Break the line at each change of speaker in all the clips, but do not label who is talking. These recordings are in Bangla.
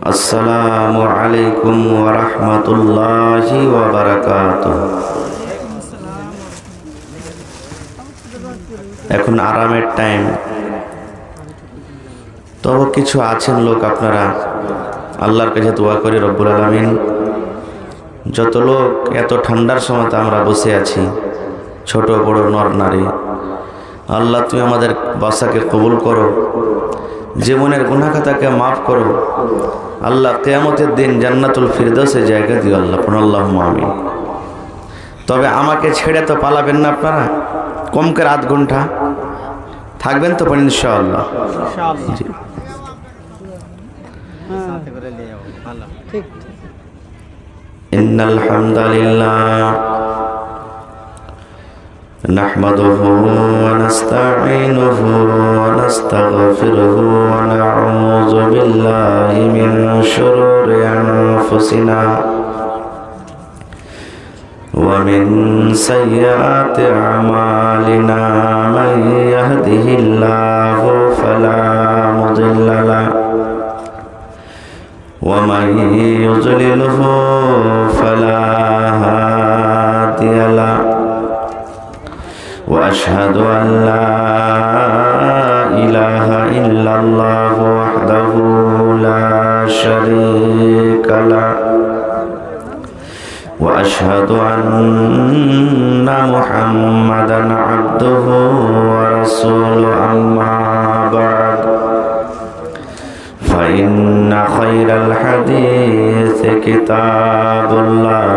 আসসালামু আলাইকুম ওয়া রাহমাতুল্লাহি ওয়া বারাকাতুহু। এখন আরামের টাইম, তবে কিছু আছেন লোক আপনারা আল্লাহর কাছে দোয়া করি রব্বুল আলামিন, যত লোক এত ঠান্ডার সময় আমরা বসে আছি, ছোট বড় নর নারী, আল্লাহ তুমি আমাদের বাসাকে কবুল করো, জীবনের গুনাহ খাতাকে মাফ করো আল্লাহ, কিয়ামতের দিন জান্নাতুল ফিরদৌসে জায়গা দিও আল্লাহ, আল্লাহুম্মা আমিন। তবে আমাকে ছেড়ে তো পালাবেন না আপনারা, কম করে আধ ঘন্টা থাকবেন তো পারেন ইনশাআল্লাহ। ইন্নাল হামদালিল্লাহ নাহমাদুহু ওয়া নাস্তাঈনুহু ওয়া নাস্তাগফিরুহু ওয়া নাউযু বিল্লাহি মিন শুরুরি আনফুসিনা ওয়া মিন সাইয়্যাতি আমালিনা মান ইয়াহদিহিল্লাহু ফালা মুদিল্লা লাহু ওয়া মান ইউদ্লিলহু ফালা হাদিয়া লাহু وأشهد أن لا إله إلا الله وحده لا شريك له وأشهد أن محمدا عبده ورسوله أما بعد فإن خير الحديث كتاب الله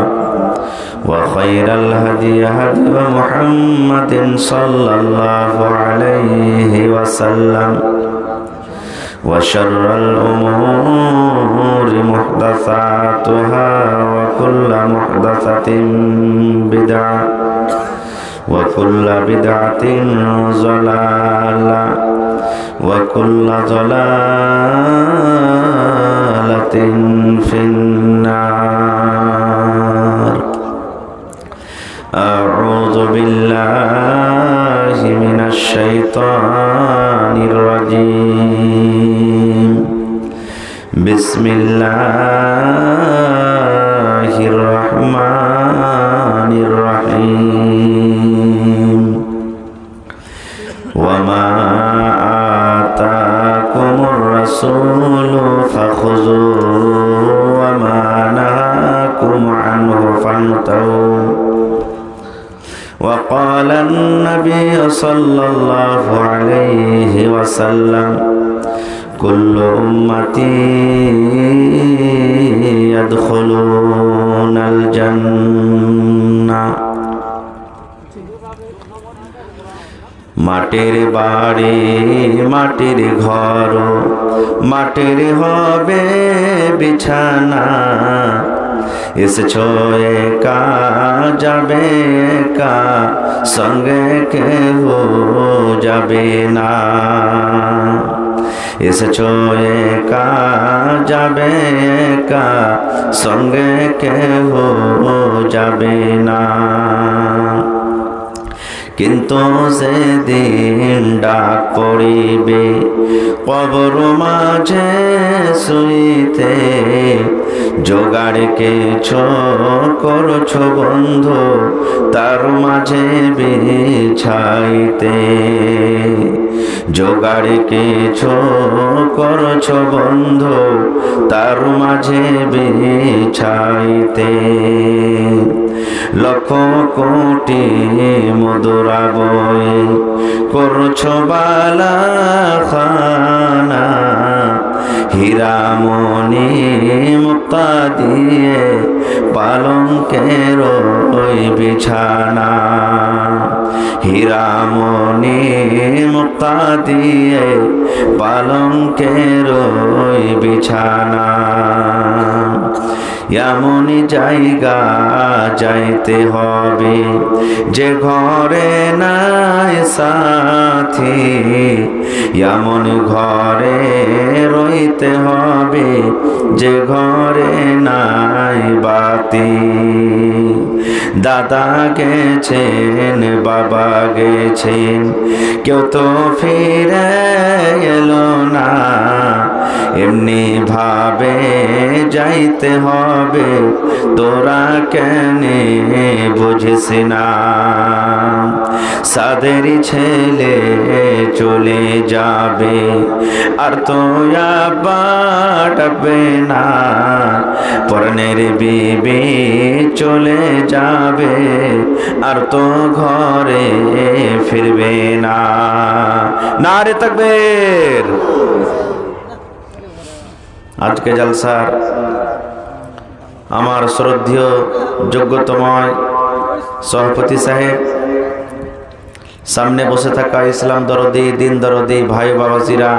وخير الهدي هدي محمد صلى الله عليه وسلم وشر الأمور محدثاتها وكل محدثة بدعة وكل بدعة ضلالة وكل ضلالة في النار. أعوذ بالله من الشيطان الرجيم. بسم الله الرحمن الرحيم. وما آتاكم الرسول فخذوه وما نهاكم عنه فانتهوا. وقال النبي صلى الله عليه وسلم كل أمتي يدخلون الجنة. মাটির বাড়ি মাটির ঘর, মাটির হবে বিছানা, এসেছো একা যাবে একা, সঙ্গে কেহ যাবে না। এসেছো একা যাবে একা, সঙ্গে কেহ যাবে না। কিন্তু সেদিন ডাক পড়িবে কবর মাঝে শুইতে, জোগাড় কেছো করছো বন্ধু তার মাঝে বিছাইতে। জোগাড় কেছো করছো বন্ধু তার মাঝে বিছাইতে। লক্ষ কোটি মুদ্রা বয়ে করছো বালা খানা, হীরামণি মুক্তা দিয়ে পালঙ্কের ওই বিছানা। হীরামণি মুক্তা দিয়ে পালঙ্কের ওই বিছানা। এমনই জায়গা যাইতে হবে যে ঘরে নাই সাথী, এমন ঘরে রইতে হবে যে ঘরে নাই বাতি। দাদা গেছেন, বাবা গেছেন, কেউ তো ফিরে এলো না। এমনি ভাবে যাইতে হবে, তোরা কেনে বুঝিস না? সাদেরই ছেলে চলে যাবে, আর তো আবার ডাকবে না। পরনের বিবি চলে যাবে, আর তো ঘরে ফিরবে না। নারে তাকবীর। আজকে জলসার আমার শ্রদ্ধেয় যোগ্যতময় সভাপতি সাহেব, সামনে বসে থাকা ইসলাম দরদি, দিন দরদি ভাই বাবাজিরা,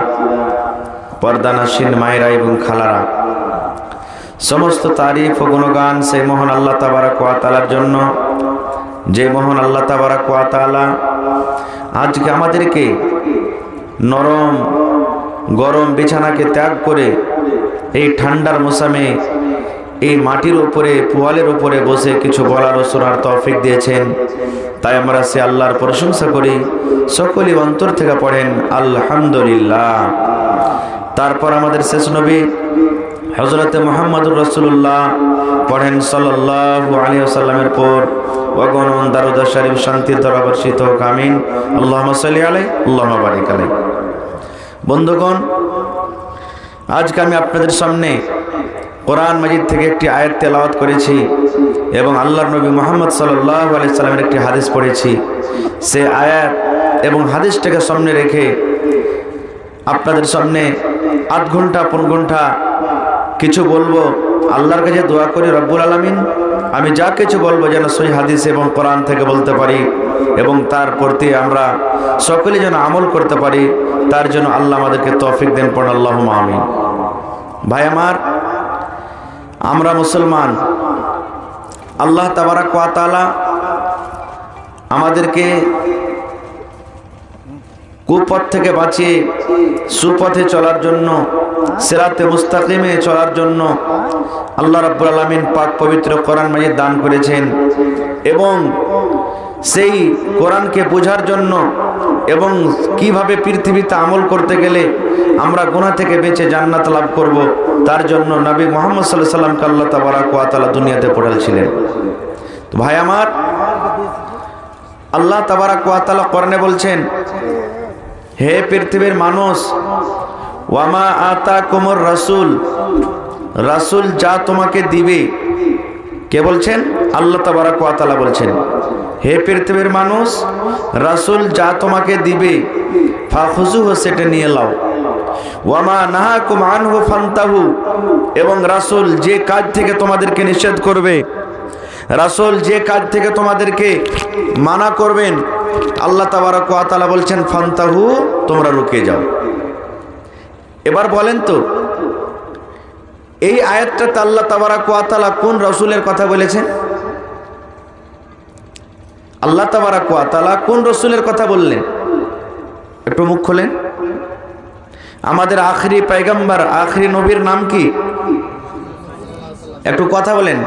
পর্দানাসীন মায়েরা এবং খালারা, সমস্ত তারিফ ও গুণগান সেই মহান আল্লাহ তাবারাক ওয়া তাআলার জন্য, যে মহান আল্লাহ তাবারাক ওয়া তাআলা আজকে আমাদেরকে নরম গরম বিছানাকে ত্যাগ করে এই ঠান্ডার মৌসুমে এই মাটির উপরে, পোয়ালের উপরে বসে কিছু বলার ও শোনার তৌফিক দিয়েছেন। তাই আমরা সে আল্লাহর প্রশংসা করি। সকলেই অন্তর থেকে পড়েন আলহামদুলিল্লাহ। তারপর আমাদের শেষ নবী হযরতে মুহাম্মদুর রাসূলুল্লাহ পড়েন সাল্লাল্লাহু আলাইহি ওয়াসাল্লামের পর অগণন দারুদ শরীফ শান্তির ধারা বর্ষিত হোক, আমিন। আল্লাহুম্মা সাল্লি আলাইহি আল্লাহুম্মা বারিক আলাইহি। বন্ধুগণ, আজকে আমি আপনাদের সামনে কোরআন মাজিদ থেকে একটি আয়াত তেলাওয়াত করেছি এবং আল্লাহর নবী মুহাম্মদ সাল্লাল্লাহু আলাইহি সাল্লামের একটি হাদিস পড়েছি। সে আয়াত এবং হাদিসটাকে সামনে রেখে আপনাদের সামনে আধ ঘন্টা 15 ঘন্টা কিছু বলবো। আল্লাহর কাছে দোয়া করি রব্বুল আলামিন আমি যা কিছু বলবো যেন সহি হাদিস এবং কোরআন থেকে বলতে পারি এবং তার প্রতি আমরা সকলে যেন আমল করতে পারি, তার জন্য আল্লাহ আমাদেরকে তৌফিক দেন। পড়ুন আল্লাহুম্মা আমিন। ভাই আমার, আমরা মুসলমান, আল্লাহ তাবারাক ওয়া তাআলা আমাদেরকে কুপথ থেকে বাঁচিয়ে সুপথে চলার জন্য, সিরাতে মুস্তাকিমে চলার জন্য আল্লাহ রাব্বুল আলামিন পাক পবিত্র কোরআন মাজিদ দান করেছেন এবং সেই কোরআনকে বোঝার জন্য এবং কিভাবে পৃথিবীতে আমল করতে গেলে আমরা গুনাহ থেকে বেঁচে জান্নাত লাভ করব, তার জন্য নবী মুহাম্মদ সাল্লাল্লাহু আলাইহি ওয়াসাল্লামকে আল্লাহ তাবারাক ওয়া তাআলা দুনিয়াতে পাঠালেন। তো ভাই আমার, আল্লাহ তাবারাক ওয়া তাআলা কোরআনে বলছেন, হে পৃথিবীর মানুষ, ওয়ামা আতাকুমুর রাসূল, রাসূল যা তোমাকে দিবে। কে বলছেন? আল্লাহ তাবারাক ওয়া তাআলা বলছেন, হে পৃথিবীর মানুষ, রাসূল যা তোমাকে দিবে ফাখুযুহু, সেটা নিয়ে নাও। ওয়ামা নাহাকুম আনহু ফান্তাহু, এবং রাসূল যে কাজ থেকে তোমাদেরকে নিষেধ করবে, রাসূল যে কাজ থেকে তোমাদেরকে মানা করবেন, আল্লাহ তাবারাক ওয়া তাআলা বলছেন ফান্তাহু, তোমরা রুকে যাও। এবার বলেন তো, এই আয়াতটাতে আল্লাহ তাবারাক ওয়া তাআলা কোন রাসূলের কথা বলেছেন? আল্লাহ তাবারাক ওয়া তাআলা কোন রাসূলের কথা বললেন? একটু মুখ খোলেন। আমাদের আখরি পয়গম্বর, আখরি নবীর নাম কি? একটু কথা বলেন,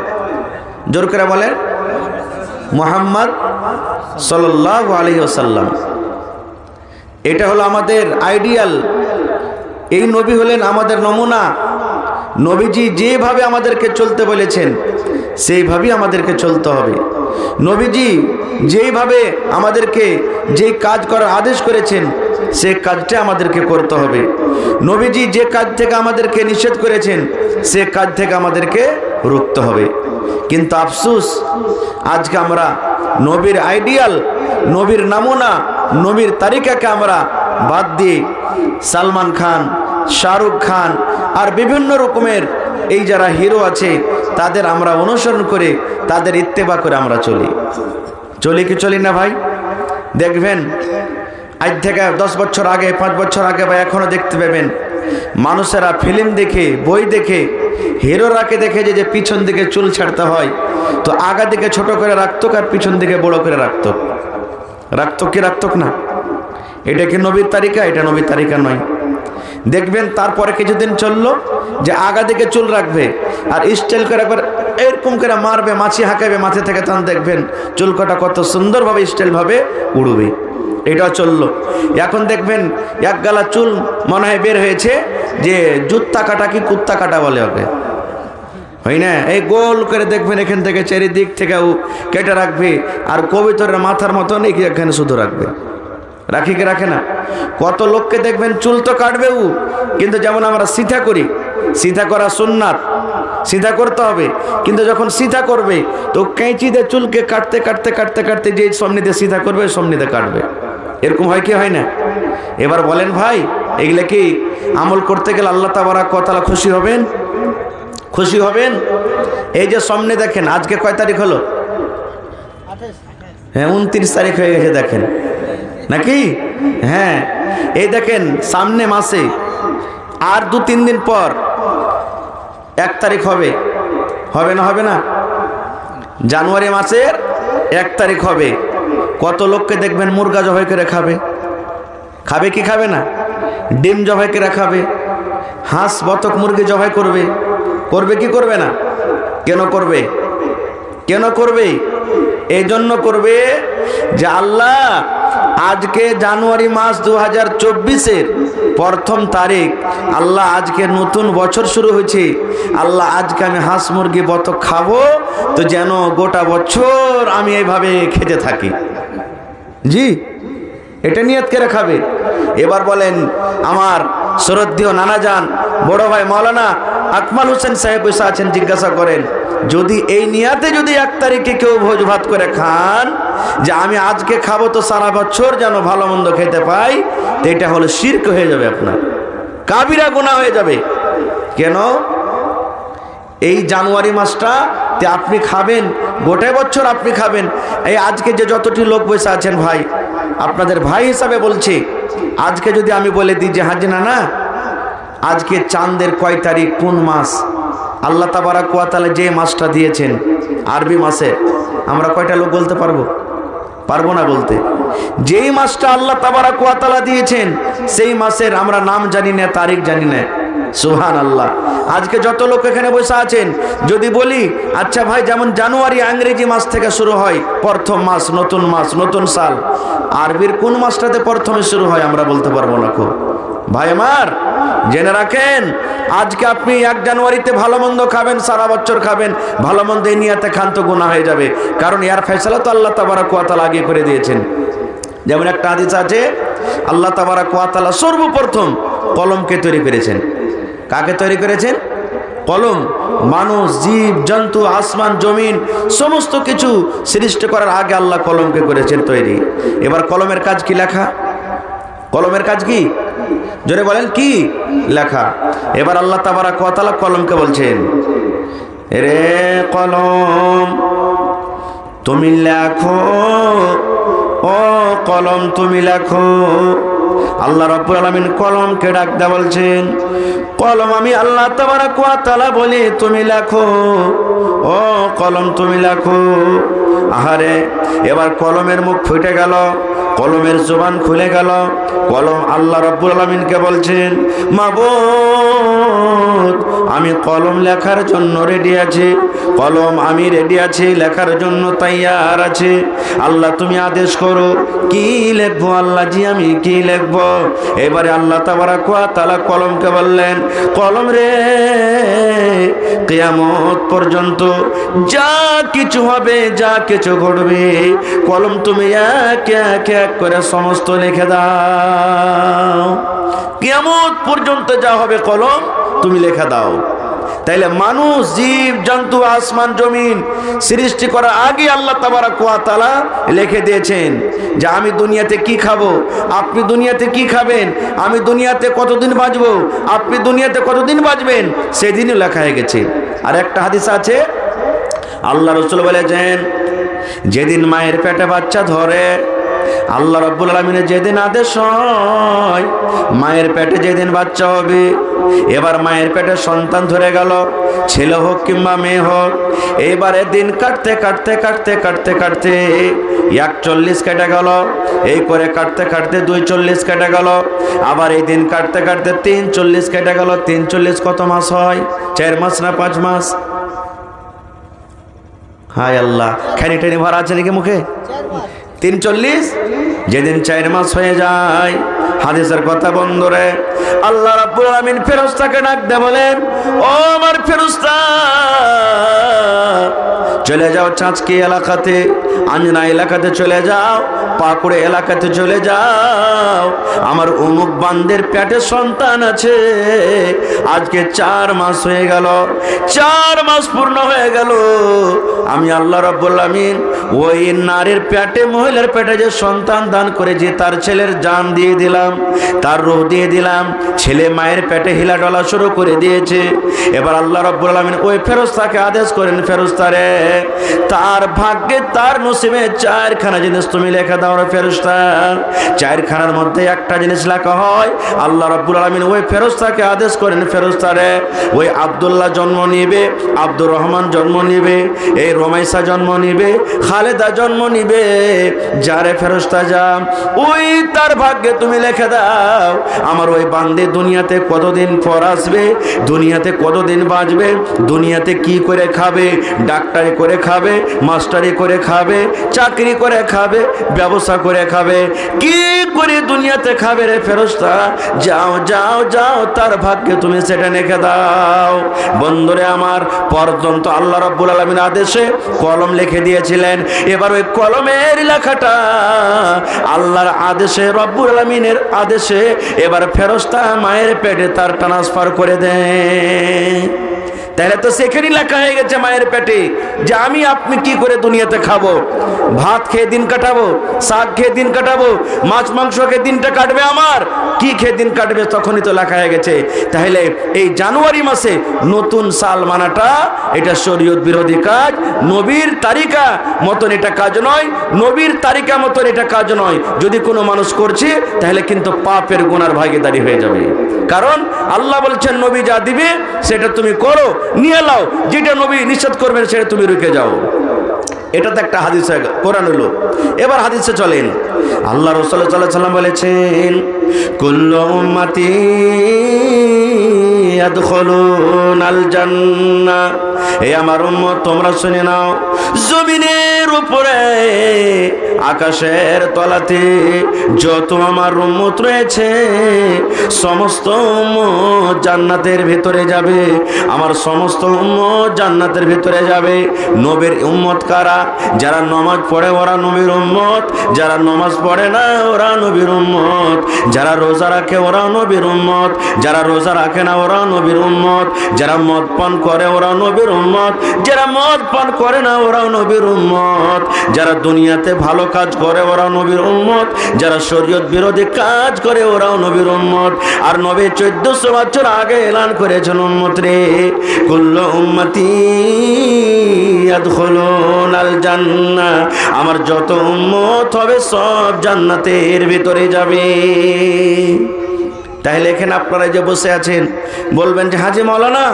জোর করে বলেন, মুহাম্মদ সাল্লাল্লাহু আলাইহি ওয়াসাল্লাম। এটা হলো আমাদের আইডিয়াল। এই নবী হলেন আমাদের নমুনা। নবীজি যেভাবে আমাদেরকে চলতে বলেছেন সেইভাবেই আমাদেরকে চলতে হবে। নবীজি যেইভাবে আমাদেরকে যেই কাজ করার আদেশ করেছেন সেই কাজটা আমাদেরকে করতে হবে। নবীজি যে কাজ থেকে আমাদেরকে নিষেধ করেছেন সে কাজ থেকে আমাদেরকে রুখতে হবে। কিন্তু আফসোস, আজকে আমরা নবীর আইডিয়াল, নবীর নমুনা, নবীর তারিকাকে আমরা বাদ দিয়ে সালমান খান, শাহরুখ খান আর বিভিন্ন রকমের এই যারা হিরো আছে তাদের আমরা অনুসরণ করে, তাদের ইত্তেবা করে আমরা চলি কি চলি না ভাই? দেখবেন আজ থেকে 10 বছর আগে, 5 বছর আগে বা এখনো দেখতে পাবেন মানুষেরা ফিল্ম দেখে, বই দেখে, হিরোরাকে দেখে যে পিছন দিকে চুল ছাড়তে হয়, তো আগা দিকে ছোট করে রাখতো আর পিছন দিকে বড় করে রাখতো কি রাখতো না? এটা কি নবীর তারিকা? এটা নবীর তারিকা নয়। দেখবেন তারপরে কিছুদিন চললো যে আগা দিকে চুল রাখবে আর স্টাইল করে একবার এরকম করে মারবে, মাছি হাঁকাবে মাথা থেকে, তখন দেখবেন চুলকাটা কত সুন্দরভাবে স্টাইলভাবে উড়বে। এটাও চললো। এখন দেখবেন এক গালা চুল মনে হয় বের হয়েছে, যে জুত্তা কাটা কি কুত্তা কাটা বলে ওকে, হয় না? এই গোল করে দেখবেন এখান থেকে চারিদিক থেকে কেটে রাখবে, আর কবিতরের মাথার মতন এখানে শুধু রাখবে। রাখি কি রাখে না? কত লোককে দেখবেন চুল তো কাটবে কিন্তু যেমন আমরা সিধা করি, সিধা করা সুন্নাত, সিধা করতে হবে, কিন্তু যখন সিধা করবে তো কেঁচি দিয়ে চুলকে কাটতে কাটতে কাটতে কাটতে যে সামনেতে সিধা করবে সামনেতে কাটবে। এরকম হয় কি হয় না? এবার বলেন ভাই, এগুলো কি আমল করতে গেলে আল্লাহ তাবারক ওয়া তাআলা খুশি হবেন? খুশি হবেন? এই যে সামনে দেখেন, আজকে কয় তারিখ হলো? হ্যাঁ, 29 তারিখ হয়ে গেছে দেখেন নাকি? হ্যাঁ, এই দেখেন সামনে মাসে আর 2-3 দিন পর 1 তারিখ হবে, হবে না? হবে না? জানুয়ারি মাসের 1 তারিখ হবে। কত লোককে দেখবেন মুরগা জবাই করে খাবে। খাবে কি খাবে না? ডিম জবাই করে খাবে, হাঁস বতক মুরগি জবাই করবে। করবে কি করবে না? কেন করবে? কেন করবে? এই জন্য করবে যে আল্লাহ আজকে জানুয়ারি মাস 2024-এর 1ম তারিখ, আল্লাহ আজকে নতুন বছর শুরু হয়েছে, আল্লাহ আজকে আমি হাঁস মুরগি বতক খাবো, তো যেন গোটা বছর আমি এইভাবে খেতে থাকি। জি, এটা নিয়ত করে খাবে। এবার বলেন আমার শ্রদ্ধেয় নানাজান বড় ভাই মাওলানা আকমাল হোসেন সাহেব বসে আছেন, জিজ্ঞাসা করেন যদি এই নিয়াতে যদি 1 তারিখে কেউ ভোজ ভাত করে খান যে আমি আজকে খাবো তো সারা বছর যেন ভালো মন্দ খেতে পাই, তো এটা হলো শিরক হয়ে যাবে, আপনার কাবিরা গুনাহ হয়ে যাবে। কেন? এই জানুয়ারি মাসটা তে আপনি খাবেন, গোটা বছর আপনি খাবেন। এই আজকে যে যতটি লোক বসে আছেন ভাই, আপনাদের ভাই হিসাবে বলছি, আজকে যদি আমি বলে দিই যে হাজি না আজকে চাঁদের কয় তারিখ, কোন মাস, আল্লাহ তাবারক ওয়া তাআলা যে মাসটা দিয়েছেন আরবি মাসে, আমরা কয়টা লোক বলতে পারবো? পারবো না বলতে। যেই মাসটা আল্লাহ তাবারক ওয়া তাআলা দিয়েছেন সেই মাসের আমরা নাম জানি না, তারিখ জানি না। সুবহানাল্লাহ। আজকে যত লোক এখানে বসে আছেন, যদি বলি আচ্ছা ভাই যেমন জানুয়ারি ইংরেজি মাস থেকে শুরু হয়, 1ম মাস, নতুন মাস, নতুন সাল, আরবির কোন মাসটাতে প্রথমে শুরু হয় আমরা বলতে পারবো না। ভাই আমার জেনে রাখেন, আজকে আপনি 1 জানুয়ারিতে ভালো মন্দ খাবেন, সারা বছর খাবেন, ভালো মন্দ এই নিয়াতে খান তো গুনাহ হয়ে যাবে, কারণ এর ফয়সালা তো আল্লাহ তাবারক ওয়া তাআলা আগে করে দিয়েছেন। যেমন একটা হাদিস আছে, আল্লাহ তাবারক ওয়া তাআলা সর্বপ্রথম কলমকে তৈরি করেছেন। কাকে তৈরি করেছেন? কলম। মানুষ, জীব জন্তু, আসমান জমিন সমস্ত কিছু সৃষ্টি করার আগে আল্লাহ কলমকে করেছেন তৈরি। এবার কলমের কাজ কি? লেখা। কলমের কাজ কি? জোরে বলেন কি? লেখা। এবার আল্লাহ তাবারক ওয়া তাআলা কলমকে বলছেন, রে কলম তুমি লেখো, ও কলম তুমি লেখো। আল্লাহ রাব্বুল আলামিন কলমকে ডাক দেয়া বলছেন, কলম আমি আল্লাহ তাবারক ওয়া তাআলা বলি তুমি লেখো, ও কলম তুমি লেখো। আহারে, এবার কলমের মুখ ফুটে গেল, কলমের জবান খুলে গেল। কলম আল্লাহ রাব্বুল আলামিনকে বলছেন, মাবুদ আমি কলম লেখার জন্য রেডি আছি, কলম আমি রেডি আছি, লেখার জন্য তৈয়ার আছে। আল্লাহ তুমি আদেশ করো কি লিখবো? আল্লাহ জি আমি কি লিখবো? এবারে আল্লাহ তাবারক ওয়া তাআলা কলমকে বললেন, কলম রে কিয়ামত পর্যন্ত যা কিছু হবে, যা কিছু ঘটবে, কলম তুমি এক এক এক করে সমস্ত লিখে দাও। কিয়ামত পর্যন্ত যা হবে কলম তুমি লিখে দাও। তাইলে মানুষ, জীব জন্তু, আসমান জমিন সৃষ্টি করার আগে আল্লাহ তাবারক ওয়া তাআলা লিখে দিয়েছেন যে আমি দুনিয়াতে কি খাবো, আপনি দুনিয়াতে কি খাবেন, আমি দুনিয়াতে কতদিন বাঁচবো, আপনি দুনিয়াতে কতদিন বাঁচবেন, সেদিনই লেখা হয়ে গেছে। আর একটা হাদিস আছে, আল্লাহ রাসূল বলেছেন, যেদিন মায়ের পেটে বাচ্চা ধরে, আল্লাহ রাব্বুল আলামিনের যেদিন আদেশ হয়, মায়ের পেটে যেদিন বাচ্চা হবে, এবার মায়ের পেটে সন্তান ধরে গেল, ছেলে হোক কিংবা মেয়ে হোক, এবারে দিন কাটতে কাটতে কাটতে কাটতে কাটতে 41 কেটে গেল, এই করে কাটতে কাটতে 42 কেটে গেল, আবার এই দিন কাটতে কাটতে 43 কেটে গেল। 43 কত মাস হয়? 4 মাস না 5 মাস? হায় আল্লাহ, খানি টেনে ভরা আছে নাকি মুখে? 340। যেদিন 4 মাস হয়ে যায়, হাদিসের কথা বন্ধুরে, আল্লাহ রাব্বুল আলামিন ফেরেশতাকে ডাক দিয়ে বলেন, ও আমার ফেরেশতা, চলে যাও চাঁচকি এলাকাতে, আঞ্জনা এলাকাতে চলে যাও, পাকুড়ে এলাকাতে চলে যাও, আমার অমুক বান্দের পেটে সন্তান আছে, আজকে 4 মাস হয়ে গেল, 4 মাস পূর্ণ হয়ে গেল, আমি আল্লাহ রাব্বুল আলামিন ওই নারীর পেটে, মহিলার পেটে যে সন্তান দান করেছি, তার ছেলের জান দিয়ে দিলাম, তার রূহ দিয়ে দিলাম, ছেলে মায়ের পেটে হিলা ডলা শুরু করে দিয়েছে। এবার আল্লাহ রাব্বুল আলামিন ওই ফেরেশতাকে আদেশ করেন, ফেরেশতা রে, তার ভাগ্যে, তার নসিবে 4খানা জিনিস তুমি লেখা দাও রে ফেরেশতা। 4খানার মধ্যে একটা জিনিস লেখা হয়। আল্লাহ রাব্বুল আলামিন ওই ফেরেশতাকে আদেশ করেন, ফেরেশতা রে, ওই আব্দুল্লাহ জন্ম নিবে, আব্দুর রহমান জন্ম নিবে, এই রমাইসা জন্ম নিবে, খালেদা জন্ম নিবে, যারে ফেরেশতা যা, ওই তার ভাগ্যে তুমি লিখে দাও আমার ওই বান্দে দুনিয়াতে কতদিন পর আসবে, দুনিয়াতে কতদিন বাঁচবে, দুনিয়াতে কি করে খাবে, ডাক্তারি করে খাবে, মাস্টারি করে খাবে, চাকরি করে খাবে, ব্যবসা করে খাবে, কি করে দুনিয়াতে খাবে রে ফেরেশতা, যাও যাও যাও, তার ভাগ্যে তুমি সেটা লিখে দাও। বন্ধুরে আমার, পর্যন্ত আল্লাহ রাব্বুল আলামিন আদেশে কলম লিখে দিয়েছিলেন। এবার ওই কলমের লেখাটা আল্লাহর আদেশে, রব্বুল আলামিনের আদেশে এবার ফেরেশতা মায়ের পেটে তার ট্রান্সফার করে দেয়। তাহলে তো সেখানেই লেখা হয়ে গেছে মায়ের পেটে যে আমি আপনি কি করে দুনিয়াতে খাবো, ভাত খেয়ে দিন কাটাবো, শাক খেয়ে দিন কাটাবো, মাছ মাংস খেয়ে দিনটা কাটবে, আমার কি খেয়ে দিন কাটবে, তখনই তো লেখা হয়ে গেছে। তাহলে এই জানুয়ারি মাসে নতুন সাল মানাটা এটা শরীয়ত বিরোধী কাজ, নবীর তারিকা মতন এটা কাজ নয়, নবীর তারিকা মতন এটা কাজ নয়। যদি কোনো মানুষ করছে তাহলে কিন্তু পাপের গুনার ভাগীদারি হয়ে যাবে। কারণ আল্লাহ বলছেন নবী যা দিবে সেটা তুমি করো, নিয়ে নাও, যেটা নবী নিষেধ করবেন সেটা তুমি রুখে যাও। এটা তো একটা হাদিস, কোরআন হলো। এবার হাদিসে চলেন, আল্লাহ রাসূল সাল্লাল্লাহু আলাইহি ওয়াসাল্লাম বলেছেন, কুল্লু উম্মতি ইয়াদখুলুনাল জান্নাহ, এই আমার উম্মত তোমরা শুনে নাও, জমিনের উপরে, আকাশের তলাতে যত আমার উম্মত রয়েছে সমস্ত উম্মত জান্নাতের ভিতরে যাবে, আমার সমস্ত উম্মত জান্নাতের ভিতরে যাবে। নবীর উম্মত কারা? যারা নামাজ পড়ে ওরা নবীর উম্মত, যারা নামাজ পড়ে না ওরা নবীর উম্মত, যারা রোজা রাখে ওরা নবীর উম্মত, যারা রোজা রাখে না ওরা নবীর উম্মত, যারা মদ পান করে ওরা নবীর উম্মত, যারা মদ পান করে না ওরা নবীর উম্মত, যারা দুনিয়াতে ভালো কাজ করে ওরা নবীর উম্মত, যারা শরীয়ত বিরোধী কাজ করে ওরাও নবীর উম্মত। আর নবী 1400 বছর আগে এলান করেছেন, উম্মত রে, কুল্লু উম্মতি ইয়াদখুলুনাল জান্নাহ, আমার যত উম্মত হবে সব জান্নাতের ভিতরে যাবে। তাহলে এখানে আপনারা যে বসে আছেন বলবেন যে হাজী মাওলানা,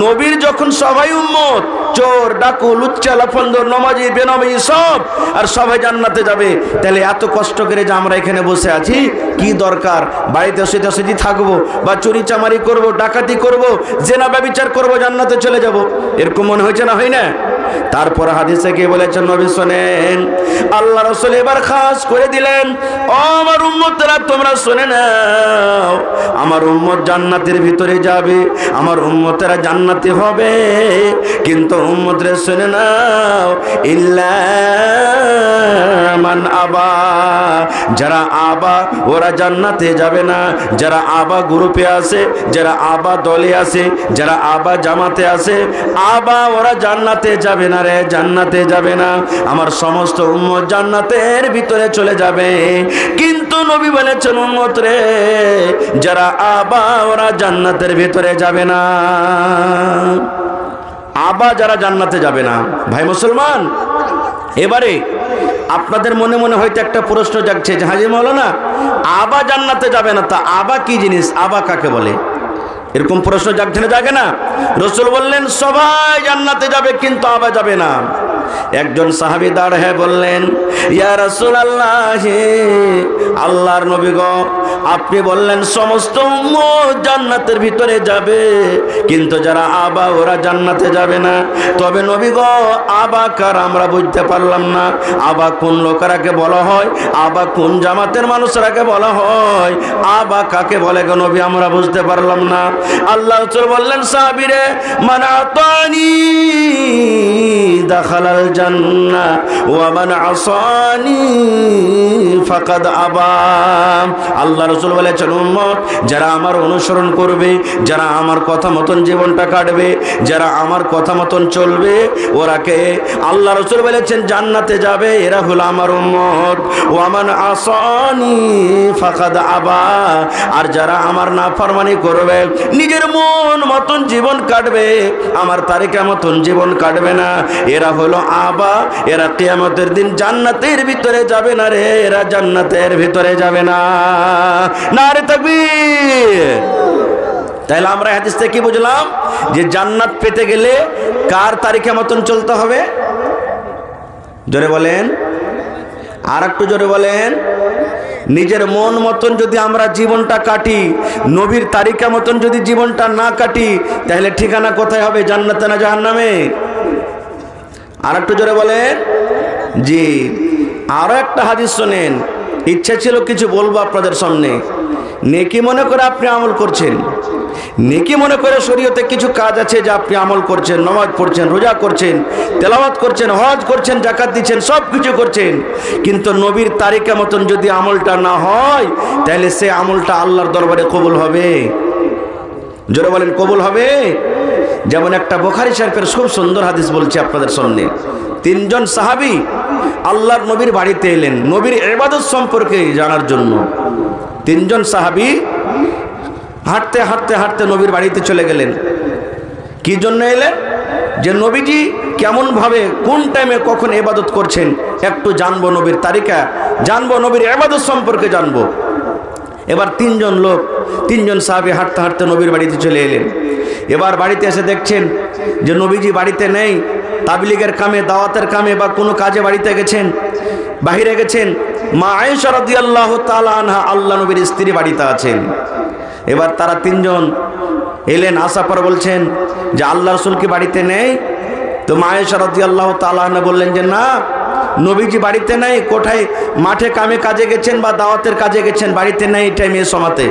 নবীর যখন সবাই উম্মত, চোর ডাকু লুচ্চা লাফান্দর নমাজি বেনামাজি সব, আর সবাই জান্নাতে যাবে, তাহলে এত কষ্ট করে যে আমরা এখানে বসে আছি কি দরকার? বাড়িতে শুধু থাকবো, বা চুরি চামারি করব, ডাকাতি করব, জেনা ব্যভিচার করব, জান্নাতে চলে যাব, এরকম মনে হয়েছে না? হয় না? তারপর হাদিসে কি বলেছেন নবী শোনেন, আল্লাহ রাসূল এবার খাস করে দিলেন, ও আমার উম্মতরা তোমরা শুনে নাও, আমার উম্মত জান্নাতের ভিতরে যাবে, আমার উম্মতেরা জান্নাতি হবে, কিন্তু উম্মতরা শুনে নাও, ইল্লা মান আবা, যারা আবা ওরা জান্নাতে যাবে না, যারা আবা গ্রুপে আছে, যারা আবা দলে আছে, যারা আবা জামাতে আছে, আবা ওরা জান্নাতে যাবে না রে, জান্নাতে যাবে না, আমার সমস্ত উম্মত জান্নাতের ভিতরে চলে যাবে। কিন্তু নবী বলেছেন উম্মত রে, যারা আবা ওরা জান্নাতের ভিতরে যাবে না, আবা যারা জান্নাতে যাবে না। ভাই মুসলমান, এবারে আপনাদের মনে মনে হয়তো একটা প্রশ্ন জাগছে যে হাজী মাওলানা, আবা জান্নাতে যাবে না, তা আবা কি জিনিস, আবা কাকে বলে? এরকম প্রশ্ন জাগছে না, জাগে না? রাসূল বললেন সবাই জান্নাতে যাবে কিন্তু আবা যাবে না। একজন সাহাবী দাঁড় হয়ে বললেন, ইয়া রাসূলুল্লাহ, আল্লাহর নবী গো, আপনি বললেন সমস্ত উম্মত জান্নাতের ভিতরে যাবে, কিন্তু যারা আবা ওরা জান্নাতে যাবে না। তবে নবী গো, আবা কার আমরা বুঝতে পারলাম না। আবা কোন লোকেরাকে বলা হয়, আবা কোন জামাতের মানুষরাকে বলা হয়, আবা কাকে বলে গো নবী আমরা বুঝতে পারলাম না। আল্লাহ রাসূল বললেন, সাহাবীরে, মান আতানি দাখালাল জান্নাহ ওয়া মান আসানি ফাকাদ আবা। আল্লাহ রাসূল বলেছেন, উম্মত যারা আমার অনুসরণ করবে, যারা আমার কথা মতন জীবনটা কাটবে, যারা আমার কথা মতন চলবে, ওরাকে আল্লাহ রাসূল বলেছেন জান্নাতে যাবে, এরা হলো আমার উম্মত। ওয়া মান আসানি ফাকাদ আবা, আর যারা আমার নাফরমানি করবে, নিজের মন মতন জীবন কাটবে, আমার তারিকা মতন জীবন কাটবে না, এরা হলো আবা। এরা কিয়ামতের দিন জান্নাতের ভিতরে যাবে না রে, এরা জান্নাতের ভিতরে যাবে না। নারে তাকবীর। তাহলে আমরা হাদিস থেকে কি বুঝলাম? যে জান্নাত পেতে গেলে কার তারিকা মতন চলতে হবে? জোরে বলেন, আর একটু জোরে বলেন। নিজের মন মতন যদি আমরা জীবনটা কাটি, নবীর তারিকা মতন যদি জীবনটা না কাটি, তাহলে ঠিকানা কোথায় হবে? জান্নাতে না জাহান্নামে? আর একটু জোরে বলেন। জি, আরো একটা হাদিস শোনেন। ইচ্ছা ছিল কিছু বলবো আপনাদের সামনে। নেকি মনে করে আপনি আমল করছেন, নেকি মনে করে শরীয়তে কিছু কাজ আছে যে আপনি আমল করছেন, নামাজ পড়ছেন, রোজা করছেন, তেলাওয়াত করছেন, হজ করছেন, যাকাত দিচ্ছেন, সব কিছু করছেন, কিন্তু নবীর তারিকা মতন যদি আমলটা না হয়, তাহলে সে আমলটা আল্লাহর দরবারে কবুল হবে? জোরে বলেন, কবুল হবে? যেমন একটা বুখারী শরীফের খুব সুন্দর হাদিস বলছি আপনাদের সামনে। তিনজন সাহাবী আল্লাহর নবীর বাড়িতে এলেন নবীর ইবাদত সম্পর্কে জানার জন্য। তিনজন সাহাবী হাঁটতে হাঁটতে হাঁটতে নবীর বাড়িতে চলে গেলেন। কি জন্য এলেন? যে নবীজি কেমন ভাবে কোন টাইমে কখন ইবাদত করছেন একটু জানবো, নবীর তারিকা জানবো, নবীর ইবাদত সম্পর্কে জানবো। এবার তিনজন সাহাবী হাঁটতে হাঁটতে নবীর বাড়িতে চলে এলেন। এবার বাড়িতে এসে দেখছেন যে নবীজি বাড়িতে নেই, তাবলীগের কামে, দাওয়াতের কামে বা কোনো কাজে বাড়িতে গেছেন, বাহিরে গেছেন। মা আয়েশা রাদিয়াল্লাহু তাআলা আনহা, আল্লাহ নবীর স্ত্রী, বাড়িতে আছেন। এবার তারা তিনজন এলেন, আসার পর বলছেন যে আল্লাহ রাসূল কি বাড়িতে নেই? তো মা আয়েশা রাদিয়াল্লাহু তাআলা আনহা বললেন যে না, নবীজি বাড়িতে নেই, কোথায় মাঠে কামে কাজে গেছেন বা দাওয়াতের কাজে গেছেন, বাড়িতে নেই এই টাইমে সমাতে।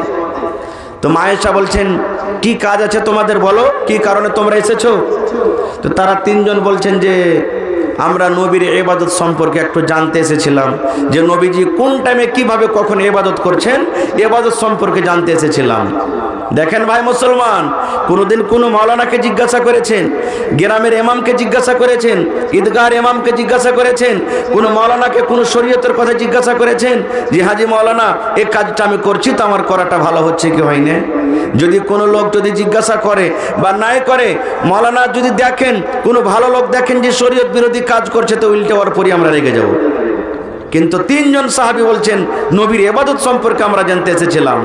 তো মা আয়েশা বলছেন, কি কাজ আছে তোমাদের, বলো কি কারণে তোমরা এসেছো? তো তারা তিনজন বলছেন যে আমরা নবীর ইবাদত সম্পর্কে একটু জানতে এসেছিলাম, যে নবীজি কোন টাইমে কিভাবে কখন ইবাদত করছেন, ইবাদত সম্পর্কে জানতে এসেছিলাম। দেখেন ভাই মুসলমান, কোনোদিন কোনো মাওলানাকে জিজ্ঞাসা করেছেন, গ্রামের ইমামকে জিজ্ঞাসা করেছেন, ঈদগাহের ইমামকে জিজ্ঞাসা করেছেন, কোনো মাওলানাকে কোনো শরীয়তের কথা জিজ্ঞাসা করেছেন যে হাজি মাওলানা এই কাজটা আমি করছি তো আমার করাটা ভালো হচ্ছে কি হয় না? যদি কোনো লোক যদি জিজ্ঞাসা করে বা নাই করে, মাওলানা যদি দেখেন কোনো ভালো লোক দেখেন যে শরীয়ত বিরোধী কাজ করছে, তো উল্টে ওর পরই আমরা রেগে যাব। কিন্তু তিনজন সাহাবী বলছেন নবীর ইবাদত সম্পর্কে আমরা জানতে এসেছিলাম।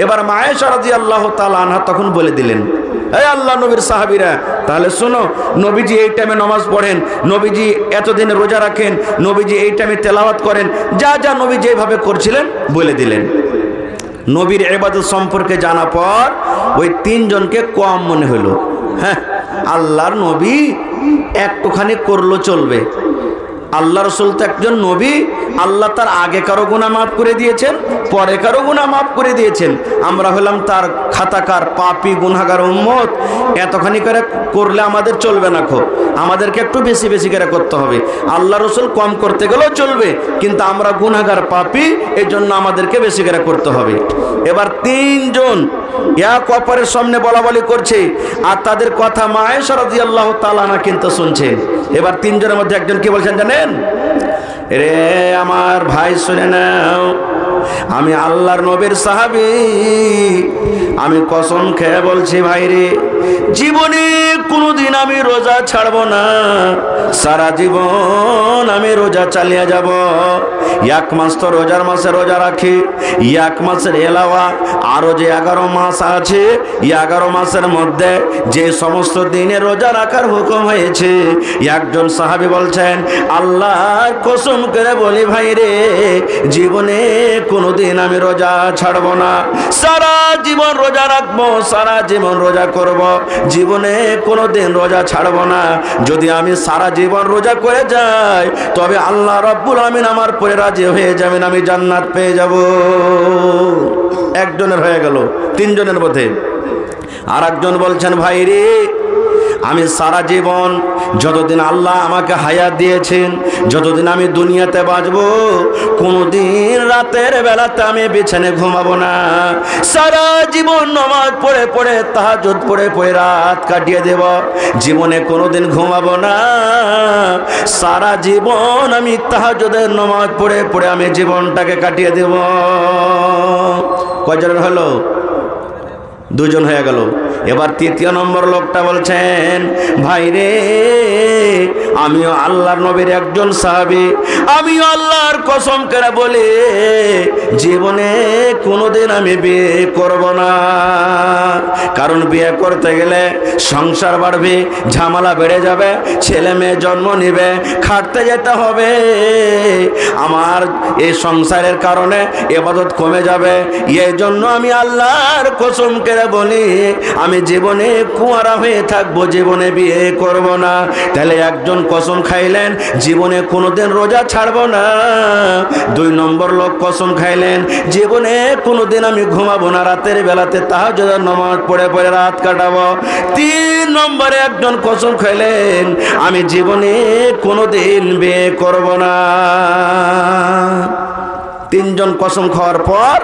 এবার মা আয়েশা রাদিয়াল্লাহু তাআলা আনহা তখন বলে দিলেন, এই আল্লাহ নবীর সাহাবীরা, তাহলে শোনো, নবীজি এই টাইমে নামাজ পড়েন, নবীজি এতদিন রোজা রাখেন, নবীজি এই টাইমে তেলাওয়াত করেন, যা যা নবী যেভাবে করছিলেন বলে দিলেন। নবীর ইবাদত সম্পর্কে জানা পর ওই তিনজনকে কম মনে হলো। হ্যাঁ, আল্লাহর নবী একটুখানি করলো চলবে, আল্লাহ রাসূল তো একজন নবী, আল্লাহ তার আগে কারো গুনাহ মাফ করে দিয়েছেন, পরে কারো গুনাহ মাফ করে দিয়েছেন, আমরা হলাম তার খাতাকার পাপী গুনাহগার উম্মত। এতখানি করে করলে আমাদের চলবে না, আমাদেরকে একটু বেশি বেশি করে করতে হবে। আল্লাহ রাসূল কম করতে গেলেও চলবে, কিন্তু আমরা গুনাহগার পাপী, এই জন্য আমাদেরকে বেশি করে করতে হবে। এবার তিনজন এক অপরের সামনে বলাবলি করছে, আর তাদের কথা মা আয়েশা রাদিয়াল্লাহু তাআলা আনহা কিন্তু শুনছেন। এবার তিনজনের মধ্যে একজন কি বলছেন জানেন? রে আমার ভাই, শুনে নাও, আমি আল্লাহর নবীর সাহাবী, আমি কসম খেয়ে বলছি ভাই রে, জীবনে কোনোদিন আমি রোজা ছাড়ব না, সারা জীবন আমি রোজা চালিয়ে যাব। এক মাস তো রোজার মাসে রোজা রাখি, এক মাসের এলাওয়া আরো যে 11 মাস আছে, 11 মাসের মধ্যে যে সমস্ত দিনে রোজা রাখার হুকুম হয়েছে, একজন সাহাবী বলছেন, আল্লাহর কসম করে বলি ভাই রে, জীবনে কোনোদিন আমি রোজা ছাড়ব না, সারা জীবন রোজা রাখবো, সারা জীবন রোজা করব, জীবনে কোনোদিন রোজা ছাড়ব না। যদি আমি সারা জীবন রোজা করে যাই তবে আল্লাহ রাব্বুল আমিন আমার পরে রাজি হয়ে যাবেন, আমি জান্নাত পেয়ে যাব। একজনের হয়ে গেল, 3 জনের মধ্যে। আর একজন বলছেন, ভাই রে, আমি সারা জীবন যতদিন আল্লাহ আমাকে হায়াত দিয়েছেন, যতদিন আমি দুনিয়াতে বাঁচব, কোনোদিন রাতের বেলাতে আমি বিছানায় ঘুমাবো না, সারা জীবন নামাজ পড়ে পড়ে তাহাজ্জুদ পড়ে পড়ে রাত কাটিয়ে দেব, জীবনে কোনোদিন ঘুমাবো না, সারা জীবন আমি তাহাজ্জুদের নামাজ পড়ে পড়ে আমি জীবনটাকে কাটিয়ে দেব। কয়জন হলো? 2 জন হয়ে গেল। এবার 3 নম্বর লোকটা বলছেন, ভাই রে, আমিও আল্লাহর নবীর একজন সাহাবী, আমিও আল্লাহর কসম করে বলি, জীবনে কোনোদিন আমি বিয়ে করব না, কারণ বিয়ে করতে গেলে সংসার বাড়বে, ঝামেলা বেড়ে যাবে, ছেলে মেয়ে জন্ম নেবে, খাটতে যেতে হবে, আমার এই সংসারের কারণে ইবাদত কমে যাবে, এই জন্য আমি আল্লাহর কসম করে বলি, আমি জীবনে কুঁয়ারা হয়ে থাকবো, জীবনে বিয়ে করব না। তাহলে একজন কসম খাইলেন জীবনে কোনোদিন রোজা ছাড়বো না, 2 নম্বর লোক কসম খাইলেন জীবনে কোনোদিন আমি ঘুমাবো না, রাতের বেলাতে তাহাজ্জুদের নামাজ পড়ে পড়ে রাত কাটাবো। 3 নম্বরে একজন কসম খাইলেন আমি জীবনে কোনোদিন বিয়ে করব না। 3 জন কসম খাওয়ার পর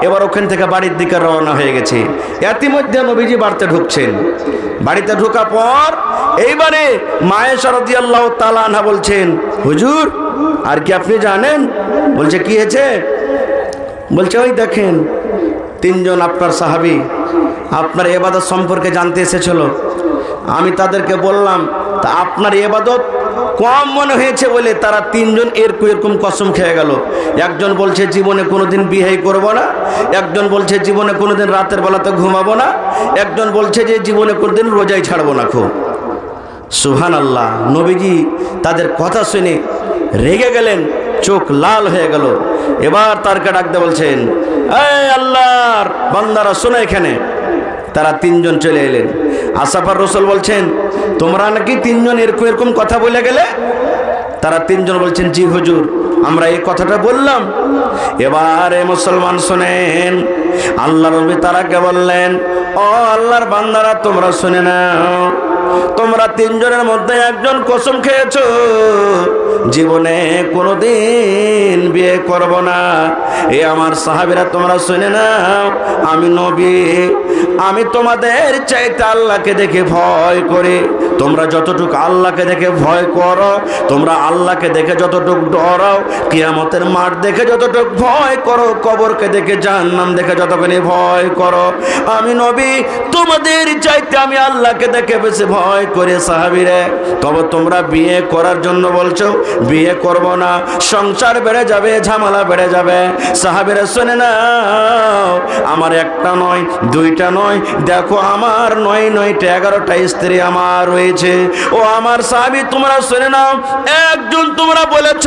এবার ওখান থেকে বাড়ির দিকে রওনা হয়ে গেছে। ইতিমধ্যে নবীজি বাড়িতে ঢুকছেন। বাড়িতে ঢোকার পর এইবারে মা আয়েশা রাদিয়াল্লাহু তাআলা আনহা বলছেন, হুজুর আর কি আপনি জানেন? বলছে, কি হয়েছে? বলছে, ওই দেখেন 3 জন আপনার সাহাবী আপনার ইবাদত সম্পর্কে জানতে এসেছিল, আমি তাদেরকে বললাম, তা আপনার ইবাদত কম মনে হয়েছে বলে তারা 3 জন এরকম কসম খেয়ে গেল। একজন বলছে জীবনে কোনোদিন বিয়ে করব না, একজন বলছে জীবনে কোনোদিন রাতের বেলাতে ঘুমাবো না, একজন বলছে যে জীবনে কোনোদিন রোজাই ছাড়বো না। খুব সুবহানাল্লাহ। নবীজি তাদের কথা শুনে রেগে গেলেন, চোখ লাল হয়ে গেল। এবার তারকে ডাকতে বলছেন, এই আল্লাহর বান্দারা শোনো এখানে। তারা 3 জন চলে এলেন। আসাফার রাসূল বলছেন, তোমরা নাকি 3 জন এরকম কথা বলে গেলে? তারা 3 জন বলছেন, জি হুজুর, আমরা এই কথাটা বললাম। এবারে মুসলমান শোনেন, আল্লাহর নবী তারাকে বললেন, ও আল্লাহর বান্দারা তোমরা শুনে নাও, তোমরা 3 জনের মধ্যে একজন কসম খেয়েছো জীবনে কোনোদিন বিয়ে করব না। এ আমার সাহাবীরা তোমরা শুনে নাও, আমি নবী, আমি তোমাদের চাইতে আল্লাহকে দেখে ভয় করি। তোমরা যতটুকু আল্লাহকে দেখে ভয় করো, তোমরা আল্লাহকে দেখে যতটুকু ডরাও, কিয়ামতের মাঠ দেখে যতটুকু ভয় করো, কবরকে দেখে জাহান্নাম দেখে যতখানি ভয় করো, আমি নবী তোমাদের চাইতে আমি আল্লাহকে দেখে বেশি ভয় করে। সাহাবীরা, তবে তোমরা বিয়ে করার জন্য বলছো, বিয়ে করব না, সংসার বেড়ে যাবে, ঝামেলা বেড়ে যাবে। সাহাবীরা শুনে নাও, আমার একটা নয়, 2টা নয়, দেখো আমার 9টা 11টা স্ত্রী আমার রয়েছে। ও আমার সাহাবী, তোমরা শুনে নাও, একজন তোমরা বলেছ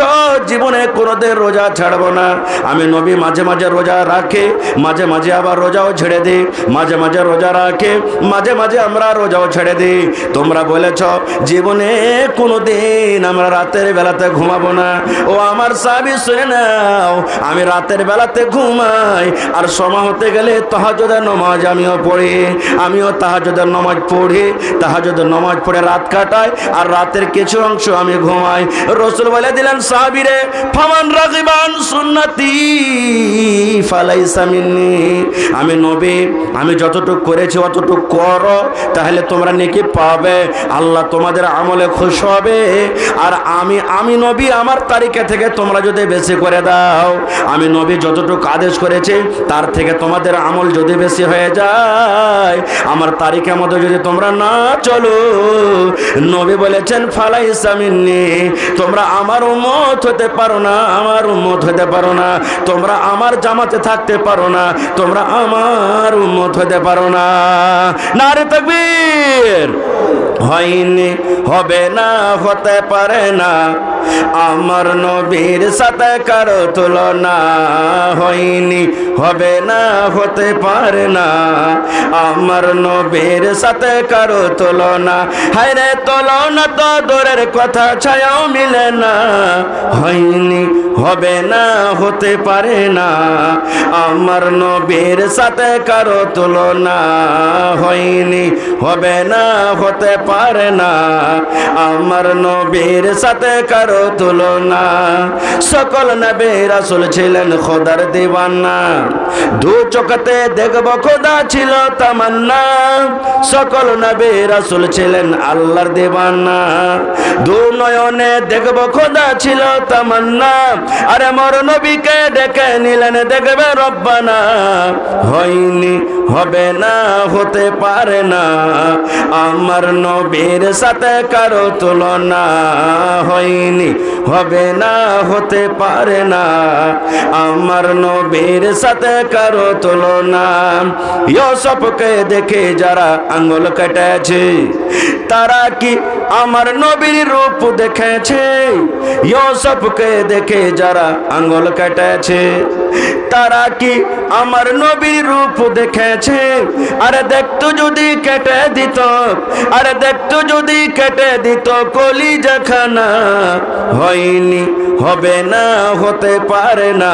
জীবনে কোনোদিন রোজা ছাড়বো না। আমি নবী মাঝে মাঝে রোজা রাখে, মাঝে মাঝে আবার রোজাও ছেড়ে দিই, মাঝে মাঝে রোজা রাখে, মাঝে মাঝে আমরা রোজাও ছেড়ে দিই। তোমরা বলেছ জীবনে কোনোদিন আমরা রাতের বেলাতে ঘুমাবো না। ও আমার সাহাবী শুনে নাও, আমি রাতের বেলাতে ঘুমাই, আর সময় হতে গেলে তাহাজ্জুদের নামাজ আমিও পড়ি, আমিও তাহাজ্জুদের নামাজ পড়ি, তাহাজ্জুদের নামাজ পড়ে রাত কাটাই, আর রাতের কিছু অংশ আমি ঘুমাই। রাসূল বলে দিলেন, সাহাবীরে, ফামান রাগিবান সুন্নতি ফালাইসা মিন্নি, আমি নবী, আমি যতটুকু করেছি অতটুকু করো, তাহলে তোমরা নেকি পাও। হবে, আল্লাহ তোমাদের আমলে খুশি হবে। আর আমি নবী আমার তারিখা থেকে তোমরা যদি বেশি করে দাও, আমি নবী যতটুকু আদেশ করেছি তার থেকে তোমাদের আমল যদি বেশি হয়ে যায়, আমার তারিখের মতো যদি তোমরা না চলো, নবী বলেছেন ফালাইসা মিন্নি, তোমরা আমার উম্মত হতে পারো না, আমার উম্মত হতে পারো না, তোমরা আমার জামাতে থাকতে পারো না, তোমরা আমার উম্মত হতে পারো না। নারে তাকবীর। হয়নি, হবে না, হতে পারে না আমার নবীর সাথে কারো তুলনা। হয়নি, হবে না, হতে পারে না আমার নবীর সাথে কারো তুলনা। হায়রে তুলনা তো দূরের কথা, ছায়াও মিলে না। হয়নি, হবে না, হতে পারে না আমার নবীর সাথে কারো তুলনা। হয়নি, হবে না, হতে পারে না আমার নবীর সাথে কারো তুলনা। সকল নবী রাসূল ছিলেন খোদার দিওয়ানা, দু চোখতে দেখব খোদা ছিল তামান্না। সকল নবী রাসূল ছিলেন আল্লাহর দিওয়ানা, দু নয়নে দেখব খোদা ছিল তামান্না। আরে মোর নবীকে ডেকে নিলেন দেখবে রব্বানা। হয়নি, হবে না, হতে পারে না আমার নবীর সাথে কারো তুলনা। হয়নি, হবে না, হতে পারে না আমার নবীর সাথে কারো তুলনা। ইউসুফকে দেখে যারা আঙ্গুল কেটেছে, তারা কি আমার নবীর রূপ দেখেছে? ইউসুফকে দেখে যারা আঙ্গুল কেটেছে, তারা কি আমার নবীর রূপ দেখেছে? আরে দেখতো যদি কেটে দিত, আরে দেখতো যদি কেটে দিত কলিজাখানা। হয়নি, হবে না, হতে পারে না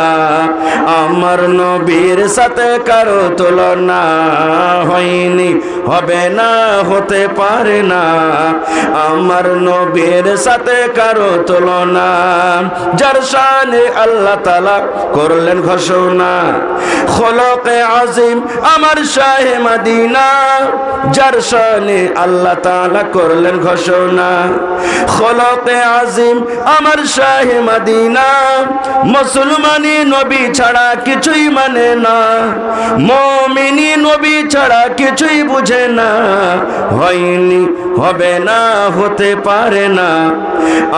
আমার নবীর সাথে কারো তুলনা। হয়নি, হবে না, হতে পারে না আমার নবীর সাথে কারো তুলনা। যার শানে আল্লাহ তাআলা করলেন ঘোষণা, খলকে আজিম আমার শাহে মদিনা। যার শানে আল্লাহ তাআলা করলেন ঘোষণা, খলকে আজিম আমার শাহে মদিনা। মুসলমানি নবী ছাড়া কিছুই মানে না, মুমিনি নবী ছাড়া কিছুই বুঝে না। হয়নি, হবে না, হতে পারে না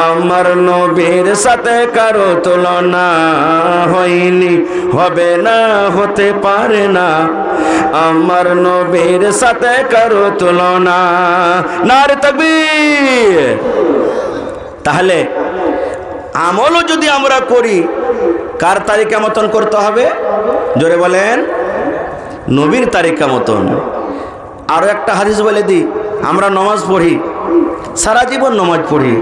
আমার নবীর সাথে কারো তুলনা। হয়নি, হবে না, হতে পারে না আমার নবীর সাথে কারো তুলনা। নারে তাকবীর। তাহলে আমলও যদি আমরা করি, কার তারিকা মতন করতে হবে? জোরে বলেন, নবীর তারিকা মতন। আরো একটা হাদিস বলে দিই, আমরা নামাজ পড়ি, সারা জীবন নামাজ পড়ি।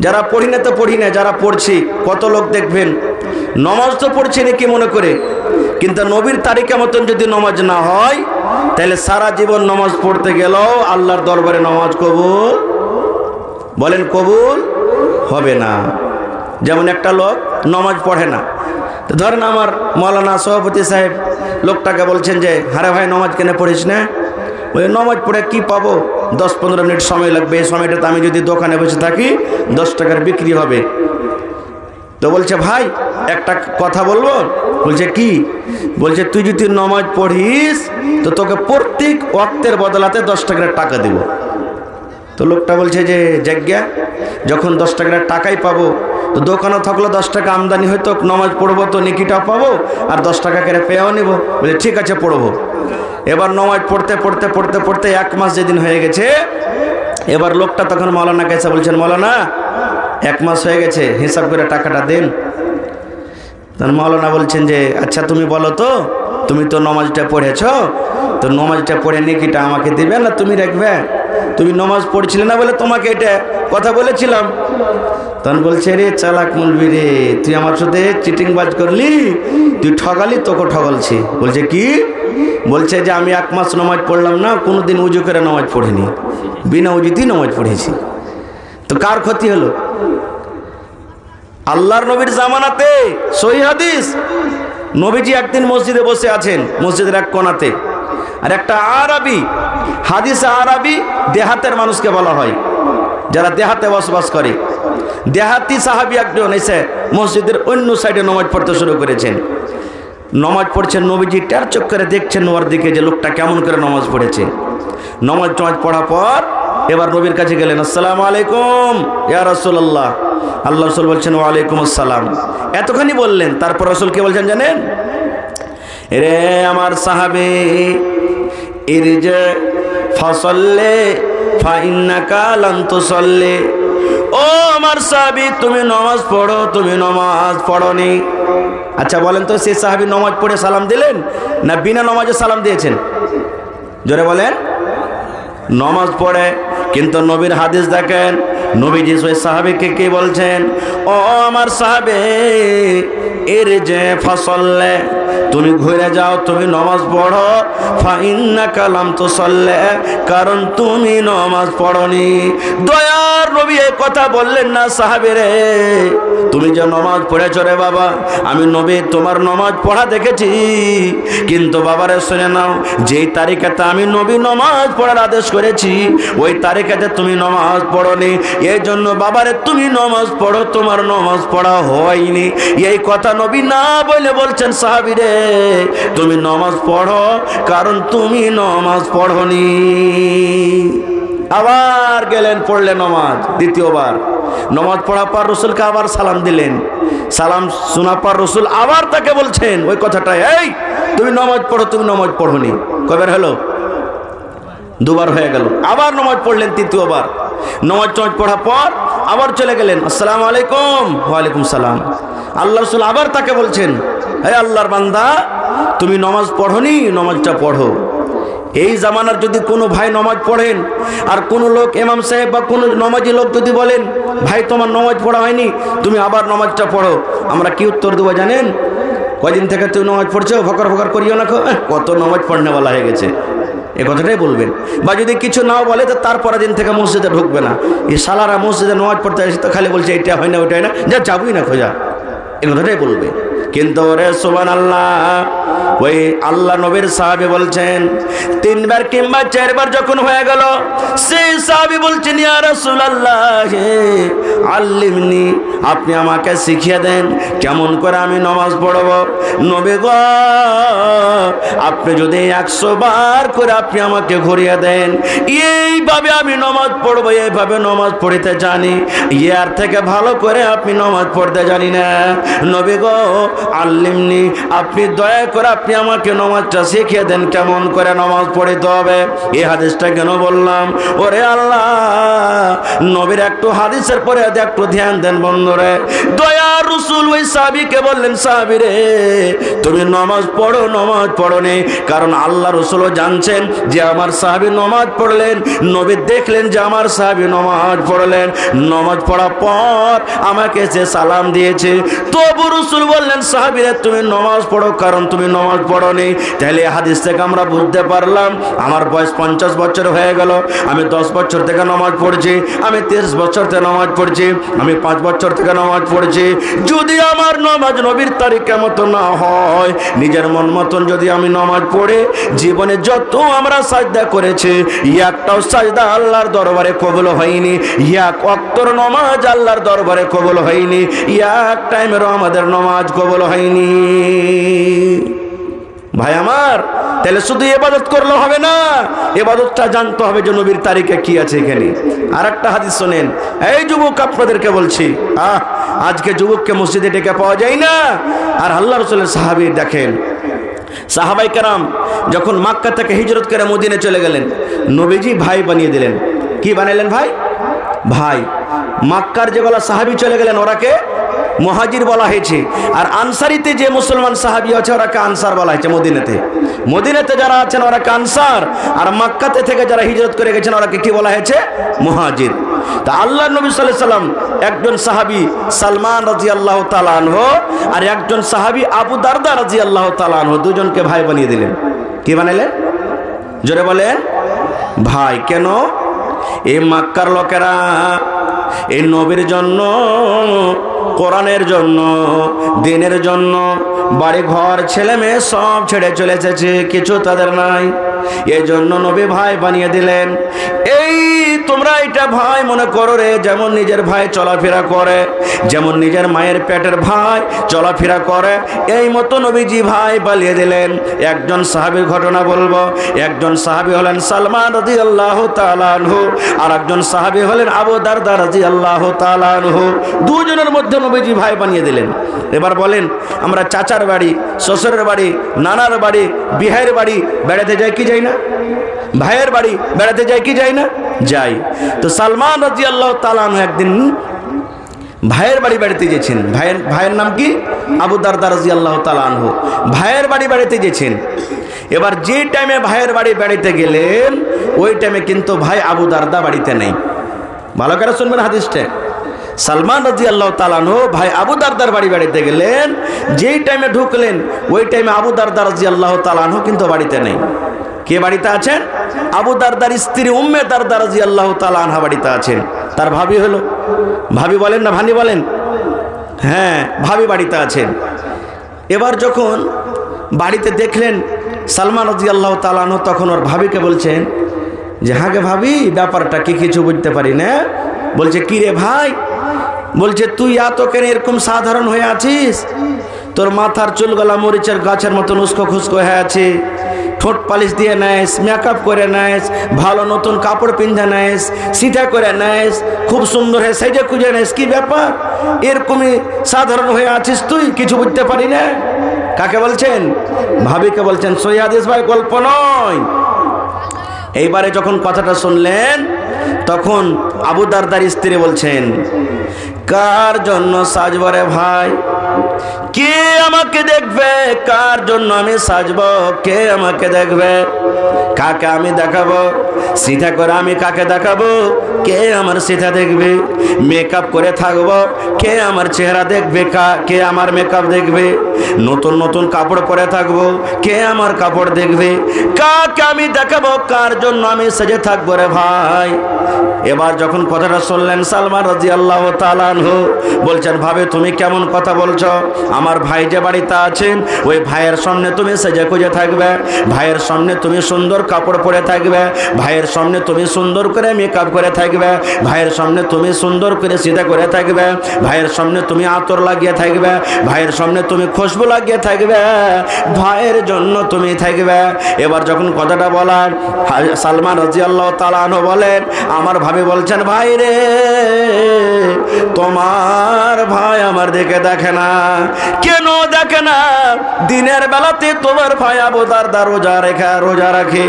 যারা পড়ি না তো পড়ি না, যারা পড়ছি কত লোক দেখবেন নামাজ তো পড়ছে নাকি মনে করে, কিন্তু নবীর তারিকা মতন যদি নামাজ না হয়, তাহলে সারা জীবন নামাজ পড়তে গেলেও আল্লাহর দরবারে নামাজ কবুল, বলেন কবুল হবে না। যেমন একটা লোক নামাজ পড়ে না, তো ধরেন আমার মৌলানা সভাপতি সাহেব লোকটাকে বলছেন যে হারে ভাই নামাজ কেন পড়িস না? ওই নামাজ পড়ে কি পাবো, 10-15 মিনিট সময় লাগবে, এই সময়টাতে আমি যদি দোকানে বসে থাকি 10 টাকার বিক্রি হবে। তো বলছে ভাই একটা কথা বলবো। বলছে কি? বলছে তুই যদি নামাজ পড়িস তো তোকে প্রত্যেক ওয়াক্তের বদলাতে 10 টাকার টাকা দেব। তো লোকটা বলছে যে জায়গা যখন 10 টাকার টাকাই পাবো, তো দোকানে থাকলো 10 টাকা আমদানি হয়তো, নামাজ পড়বো তো নেকিটাও পাবো আর 10 টাকা করে পেয়েও নেব। বলে ঠিক আছে পড়বো। এবার নামাজ পড়তে পড়তে পড়তে পড়তে 1 মাস যেদিন হয়ে গেছে, এবার লোকটা তখন মৌলানা কাছে বলছেন, মৌলানা 1 মাস হয়ে গেছে, হিসাব করে টাকাটা দেন। তখন মৌলানা বলছেন যে আচ্ছা তুমি বলো তো, তুমি তো নামাজটা পড়েছ, তো নামাজটা পড়ে নেকিটা আমাকে দিবে না তুমি রাখবে? তুমি নামাজ পড়ছিলে না বলে তোমাকে এটা কথা বলেছিলাম। তখন বলছে রে চালাক মুলবি রে, তুই আমার সাথে চিটিংবাজ করলি, তুই ঠগালি, তোকে ঠগালছি। বলছে কি? বলছে যে আমি 1 মাস নামাজ পড়লাম না, কোনোদিন উজু করে নামাজ পড়িনি, বিনা উজুতেই নামাজ পড়েছি। তো কার ক্ষতি হলো? আল্লাহর নবীর জামানাতে সহিহ হাদিস, নবীজি একদিন মসজিদে বসে আছেন, মসজিদের এক কোণাতে, আর একটা আরবি হাদিসে আরবি দেহাতের মানুষকে বলা হয়, যারা দেহাতে বসবাস করে। দেহাতি সাহাবী একজন এসে মসজিদের অন্য সাইডে নামাজ পড়তে শুরু করেছেন। নামাজ পড়ছেন, নবীজি টার চোখ করে দেখছেন ওর দিকে যে লোকটা কেমন করে নামাজ পড়েছে। নামাজ পড়ার পর এবার নবীর কাছে গেলেন, আসসালামু আলাইকুম ইয়া রাসূলুল্লাহ। আল্লাহ রাসূল বলছেন ওয়ালাইকুম আসসালাম। এতখানি বললেন, তারপর রাসূল কে বলছেন জানেন? রে আমার সাহাবী, ইরজি ফাসাল্লি ফাইন্নাকা লাম তুসাল্লি। ও আমার সাহাবী, তুমি নামাজ পড়ো, তুমি নামাজ পড়োনি। আচ্ছা বলেন তো, সেই সাহাবী নামাজ পড়ে সালাম দিলেন না বিনা নামাজে সালাম দিয়েছেন? জোরে বলেন। নামাজ পড়ে, কিন্তু নবীর হাদিস দেখেন, নবীজি ওই সাহাবীকে কি বলছেন? ও আমার সাহাবী, ইরজি ফাসাল্লি, তুমি ঘুরে যাও, তুমি নামাজ পড়ো। ফাইন্নাকা লাম তুসাল্লি, কারণ তুমি নামাজ পড়োনি। দয়ার নবী এই কথা বললেন না, সাহাবী রে তুমি যে নামাজ পড়েছ রে বাবা, আমি নবী তোমার নামাজ পড়া দেখেছি, কিন্তু বাবারে শুনে নাও, যেই তারিখেতে আমি নবী নামাজ পড়ার আদেশ করেছি ওই তারিখেতে তুমি নামাজ পড়োনি। এই জন্য বাবারে তুমি নামাজ পড়ো, তোমার নামাজ পড়া হয়নি। এই কথা নবী না বলে বলছেন, সাহাবী রে তুমি নামাজ পড়ো, কারণ তুমি নামাজ পড়োনি। আবার গেলেন, পড়লেন নামাজ দ্বিতীয়বার। নামাজ পড়ার পর রসুলকে আবার সালাম দিলেন। সালাম শোনার পর রসুল আবার তাকে বলছেন ওই কথাটা, এই তুমি নামাজ পড়ো, তুমি নামাজ পড়োনি। কবার হলো? দুবার হয়ে গেল। আবার নামাজ পড়লেন তৃতীয়বার। নামাজ পড়ার পর আবার চলে গেলেন, আসসালামু আলাইকুম। ওয়ালাইকুম সালাম। আল্লাহ রসুল আবার তাকে বলছেন, হে আল্লাহর বান্দা, তুমি নামাজ পড়োনি, নামাজটা পড়ো। এই জামানার যদি কোনো ভাই নামাজ পড়েন আর কোনো লোক ইমাম সাহেব বা কোনো নামাজি লোক যদি বলেন, ভাই তোমার নামাজ পড়া হয়নি, তুমি আবার নামাজটা পড়ো, আমরা কি উত্তর দেবো জানেন? কয়দিন থেকে তুমি নামাজ পড়ছো, ভকর ভকর করিও না, কত নামাজ পড়নেওয়ালা হয়ে গেছে, এ কথাটাই বলবেন। বা যদি কিছু নাও বলে তো তারপরের দিন থেকে মসজিদে ঢুকবে না। এই সালারা মসজিদে নামাজ পড়তে আসে তো খালি বলছে এটা হয় না, ওইটা হয় না, যা যাবই না খোঁজা, এ কথাটাই বলবে। কিন্তু রে সুবহানাল্লাহ, ওই আল্লাহ নবীর সাহাবী বলছেন, তিনবার কিংবা চারবার যখন হয়ে গেল, সেই সাহাবী বলছেন, ইয়া রাসূলুল্লাহ আল্লিমনি, আপনি আমাকে শিখিয়ে দেন কেমন করে আমি নামাজ পড়ব। নবী গো, আপনি যদি 100 বার করে আপনি আমাকে ঘুরিয়ে দেন, এইভাবে আমি নামাজ পড়বো, এইভাবে নামাজ পড়তে জানি, ইয়ার থেকে ভালো করে আপনি নামাজ পড়তে জানি না। নবী গো আল্লিমনি, আপনি দয়া করে আপনি আমাকে নামাজটা শিখিয়ে দেন কেমন করে নামাজ পড়তে হবে। এই হাদিসটা কেন বললাম? ওরে আল্লাহ নবীর একটু হাদিসের পরে একটু ধ্যান দেন বন্ধুরে। দয়া রাসূল ওই সাহাবীকে বললেন, সাহাবী রে তুমি নামাজ পড়ো, নামাজ পড়োনি। কারণ আল্লাহ রাসূলও জানছেন যে আমার সাহাবী নামাজ পড়লেন, নবী দেখলেন যে আমার সাহাবী নামাজ পড়লেন, নামাজ পড়ার পর আমাকে সে সালাম দিয়েছে। তবু রাসূল বললেন, সাহাবী রে তুমি নামাজ পড়ো, কারণ তুমি নামাজ পড়োনি। তাহলে এই হাদিস থেকে আমরা বুঝতে পারলাম, আমার বয়স 50 বছর হয়ে গেল, আমি 10 বছর থেকে নামাজ পড়ছি, আমি 30 বছর থেকে নামাজ পড়ছি, আমি 5 বছর থেকে নামাজ পড়ছি। যদি আমার নামাজ নবীর তারিখের মতো না হয়, নিজের মন মতন যদি আমি নামাজ পড়ে জীবনে যত আমরা সাজদা করেছি, একটাও সাজদা আল্লাহর দরবারে কবুল হয়নি, এক ওয়াক্তের নামাজ আল্লাহর দরবারে কবুল হয়নি, এক টাইমেরও আমাদের নামাজ কবুল হয়নি। ভাই আমার, তাহলে শুধু ইবাদত করলে হবে না, ইবাদতটা জানতে হবে যে নবীর তারিখে কি আছে। এখানে আর একটা হাদিস শোনেন। এই যুবক আপনাদেরকে বলছি, আজকে যুবককে মসজিদে ডেকে পাওয়া যায় না। আর আল্লাহ রাসূলের সাহাবী দেখেন, সাহাবায়ে কেরাম যখন মক্কা থেকে হিজরত করে মদিনায় চলে গেলেন, নবীজি ভাই বানিয়ে দিলেন। কি বানালেন? ভাই। ভাই মক্কার যেগুলো সাহাবী চলে গেলেন ওরাকে মুহাজির বলা হয়েছে, আর আনসারিতে যে মুসলমান সাহাবী আছে ওরাকে আনসার বলা হয়েছে। মদিনাতে যারা আছেন ওরাকে আনসার, আর মক্কাতে থেকে যারা হিজরত করে গেছেন ওরাকে কি বলা হয়েছে? মুহাজির। তা আল্লাহর নবী সাল্লাল্লাহু আলাইহি সাল্লাম একজন সাহাবী সালমান রাদিয়াল্লাহু তাআলা আনহু আর একজন সাহাবী আবু দারদা রাদিয়াল্লাহু তাআলা আনহু, দুজনকে ভাই বানিয়ে দিলেন। কি বানালেন? জোরে বলেন। ভাই। কেন? এই মক্কার লোকেরা এই নবীর জন্য, কোরআনের জন্য, দিনের জন্য বাড়ি ঘর ছেলে মেয়ে সব ছেড়ে চলে এসেছে, কিছু তাদের নাই। এই জন্য নবী ভাই বানিয়ে দিলেন। এই তোমরা এটা ভাই মনে করো রে, যেমন নিজের ভাই চলাফেরা করে, যেমন নিজের মায়ের পেটের ভাই চলাফেরা করে, এই মতো নবীজি ভাই বানিয়ে দিলেন। একজন সাহাবীর ঘটনা বলবো। একজন সাহাবী হলেন সালমান রাদিয়াল্লাহু তাআলা আনহু, আর একজন সাহাবী হলেন আবু দারদা রাদিয়াল্লাহু তাআলা আনহু। দুজনের মধ্যে নবীজি ভাই বানিয়ে দিলেন। এবার বলেন, আমরা চাচার বাড়ি, শ্বশুরের বাড়ি, নানার বাড়ি, বিহাইয়ের বাড়ি বেড়াতে যাই কি যাই না? ভাইয়ের বাড়ি বেড়াতে যাই কি যাই না? যাই। তো সালমান রাদিয়াল্লাহু তাআলা আনহু একদিন ভাইয়ের বাড়ি বেড়াতে গেছেন। ভাইয়ের নাম কি? আবু দারদা রাদিয়াল্লাহু তাআলা আনহু। ভাইয়ের বাড়ি বেড়াতে গেছেন। এবার যে টাইমে ভাইয়ের বাড়ি বেড়াতে গেলেন, ওই টাইমে কিন্তু ভাই আবু দারদা বাড়িতে নেই। ভালো করে শুনবেন হাদিসটা। সালমান রাদিয়াল্লাহু তাআলা আনহু ভাই আবু দারদার বাড়ি বেড়াতে গেলেন, যেই টাইমে ঢুকলেন ওই টাইমে আবু দারদা রাদিয়াল্লাহু তাআলা আনহু কিন্তু বাড়িতে নেই। কে বাড়িতে আছেন? আবু দারদার স্ত্রী উম্মে দারদা রাদিয়াল্লাহু তাআলা আনহা বাড়িতে আছেন। তার ভাবি হলো, ভাবি বলেন না ভানি বলেন? হ্যাঁ, ভাবি বাড়িতে আছেন। এবার যখন বাড়িতে দেখলেন সালমান রাদিয়াল্লাহু তাআলা আনহু, তখন ওর ভাবিকে বলছেন যে হ্যাঁ গে ভাবি, ব্যাপারটা কি কিছু বুঝতে পারি না। বলছে কি রে ভাই? বলছে তুই এত কেন এরকম সাধারণ হয়ে আছিস? তোর মাথার চুলগুলা মরিচের গাছের মতন উস্কো খুস্কো হয়ে আছে, ঠোঁট পালিশ দিয়ে নেস, মেকআপ করে নেস, ভালো নতুন কাপড় পিন্ধে নেস, সিধা করে নেস, খুব সুন্দর হয়ে সেজে খুঁজে নেস, কি ব্যাপার এরকমই সাধারণ হয়ে আছিস তুই? কিছু বুঝতে পারি না। কাকে বলছেন? ভাবিকে বলছেন। সহি হাদিস ভাই, গল্প নয়। এইবারে যখন কথাটা শুনলেন, তখন আবু দারদার স্ত্রী বলছেন, কার জন্য সাজব রে ভাই? কে আমাকে দেখবে? কার জন্য আমি সাজবো? কে আমাকে দেখবে? কাকে আমি দেখাবো? সিধা করে আমি কাকে দেখাবো? কে আমার সিধা দেখবে? মেকআপ করে থাকবো, কে আমার চেহারা দেখবে? কে আমার মেকআপ দেখবে? নতুন নতুন কাপড় পরে থাকবো, কে আমার কাপড় দেখবে? কাকে আমি দেখাবো? কার জন্য আমি সেজে থাকবো রে ভাই? এবার যখন কথাটা শুনলেন সালমান রাদিয়াল্লাহু তাআলা আনহু বলছেন, ভাবে তুমি কেমন কথা বলছো? আমার ভাই যে বাড়িতে আছেন, ওই ভাইয়ের সামনে তুমি সেজে খুঁজে থাকবে, ভাইয়ের সামনে তুমি সুন্দর কাপড় পরে থাকবে, ভাইয়ের সামনে তুমি সুন্দর করে মেকআপ করে থাকবে, ভাইয়ের সামনে তুমি সুন্দর করে সিধা করে থাকবে, ভাইয়ের সামনে তুমি আতর লাগিয়ে থাকবে, ভাইয়ের সামনে তুমি খুশবু লাগিয়ে থাকবে, ভাইয়ের জন্য তুমি থাকবে। এবার যখন কথাটা বলার সালমান রাদিয়াল্লাহু তাআলা আনহু বলেন, আমার ভাবি বলছেন, ভাই রে তোমার ভাই আমার দিকে দেখে না। কেন দেখে না? দিনের বেলাতে তোমার ভাই আবু দারদা রোজা রাখে,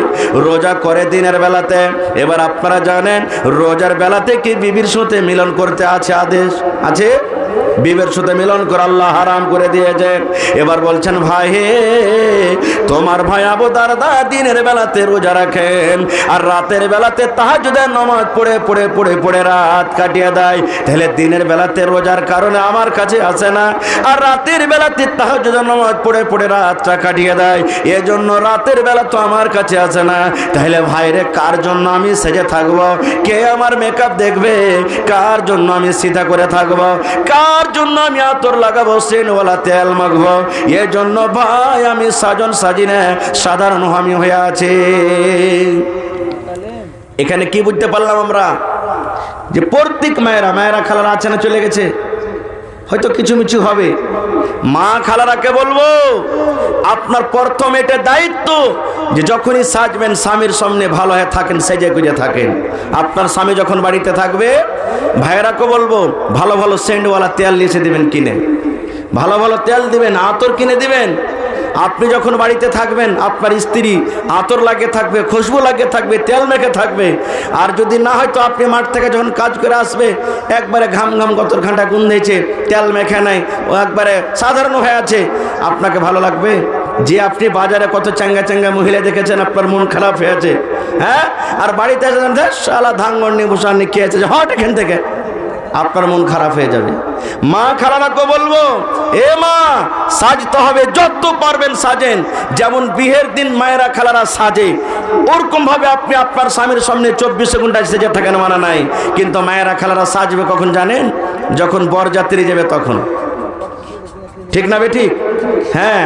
রোজা করে দিনের বেলাতে। এবার আপনারা জানেন রোজার বেলাতে কি বিবির সাথে মিলন করতে আছে আদেশ আছে? বিবির সাথে মিলন করে আল্লাহ হারাম করে দিয়েছেন। এবার বলছেন, ভাই হে তোমার ভাই আবু দারদা দিনের বেলাতে রোজা রাখেন, আর রাতের বেলাতে তাহাজ্জুদের নামাজ পড়ে রাত কাটিয়ে দেয়। তাহলে দিনের বেলাতে রোজার কারণে আমার কাছে আসে না, আর রাতের বেলাতে তাহাজ্জুদের নামাজ পড়ে রাতটা কাটিয়ে দেয়, এজন্য রাতের বেলা তো আমার কাছে আসে না। তাহলে ভাইরে কার জন্য আমি সেজে থাকবো? কে আমার মেকআপ দেখবে? কার জন্য আমি সিধা করে থাকবো? কার জন্য আমি আতর লাগাবো, সেনওয়ালা তেল মাখবো? এর জন্য ভাই আমি সাজন সাজিনে সাধারণ আমি হয়ে আছি। এখানে কি বুঝতে পারলাম আমরা? যে প্রত্যেক মায়েরা খালারা আছে না, চলে গেছে, হয়তো কিছু মিছু হবে। মা খালারাকে বলবো, আপনার প্রথম এটা দায়িত্ব যে যখনই সাজবেন স্বামীর সামনে ভালো হয়ে থাকেন, সেজে গুজে থাকেন। আপনার স্বামী যখন বাড়িতে থাকবে, ভাইয়েরাকে বলবো ভালো ভালো সেন্টওয়ালা তেল লিখে দিবেন, কিনে ভালো ভালো তেল দিবেন, আতর কিনে দিবেন। আপনি যখন বাড়িতে থাকবেন, আপনার স্ত্রী আতর লাগিয়ে থাকবে, খুশবু লাগিয়ে থাকবে, তেল মেখে থাকবে। আর যদি না হয় তো আপনি মাঠ থেকে যখন কাজ করে আসবে, একবারে ঘাম গতর ঘাঁটা গুন্ধেছে, তেল মেখে নাই, ও একবারে সাধারণ হয়ে আছে, আপনাকে ভালো লাগবে? যে আপনি বাজারে কত চাঙ্গা মহিলা দেখেছেন, আপনার মন খারাপ হয়েছে, হ্যাঁ? আর বাড়িতে এসে শালা ধাঙ্গনি ভূষানি খেয়েছে, হট এখান থেকে, আপনার মন খারাপ হয়ে যাবে। মা খালারাকে বলবো, এ মা সাজতে হবে, যত পারবেন সাজেন। যেমন বিয়ের দিন মায়েরা খালারা সাজে, ওরকম ভাবে আপনি আপনার স্বামীর সামনে 24 ঘন্টা সেজে থাকেন, মানা নাই। কিন্তু মায়েরা খালারা সাজবে কখন জানেন? যখন বরযাত্রী যাবে তখন। ঠিক না বেঠিক? হ্যাঁ,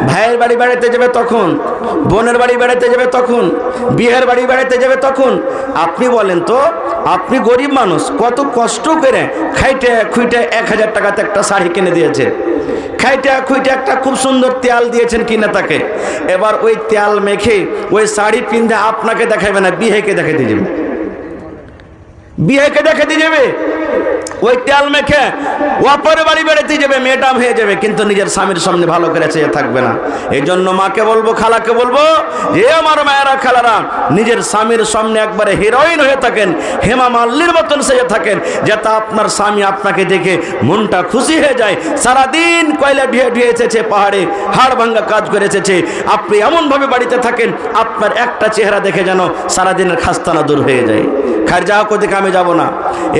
ভাইয়ের বাড়ি বেড়াতে যাবে তখন, বোনের বাড়ি বেড়াতে যাবে তখন, বিয়ের বাড়ি বেড়াতে যাবে তখন। আপনি বলেন তো, আপনি গরিব মানুষ, কত কষ্ট করে খাইটে খুইটে 1000 টাকাতে একটা শাড়ি কিনে দিয়েছেন, খাইটে খুইটে একটা খুব সুন্দর তেল দিয়েছেন কিনা তাকে। এবার ওই তেল মেখে ওই শাড়ি পিন্ধে আপনাকে দেখাবে না, বিয়েকে দেখাতে যাবে, বিয়েকে দেখাতে যাবে। ওই তেল মেখে অপর বাড়ি বেড়াতে যাবে, মেয়েটাম হয়ে যাবে, কিন্তু নিজের স্বামীর সামনে ভালো করে চেয়ে থাকবে না। এই জন্য মাকে বলবো, খালাকে বলবো, যে আমার মায়েরা খালারা নিজের স্বামীর সামনে একবারে হিরোইন হয়ে থাকেন, হেমা মাল্লির মতন সেজে থাকেন, যাতে আপনার স্বামী আপনাকে দেখে মনটা খুশি হয়ে যায়। সারাদিন কয়লা ঢুয়ে ঢুয়ে এসেছে, পাহাড়ে হাড় ভাঙ্গা কাজ করে এসেছে, আপনি এমনভাবে বাড়িতে থাকেন আপনার একটা চেহারা দেখে যেন সারাদিনের খাস্তানা দূর হয়ে যায়। খার যাও কোদিকে আমি যাব না।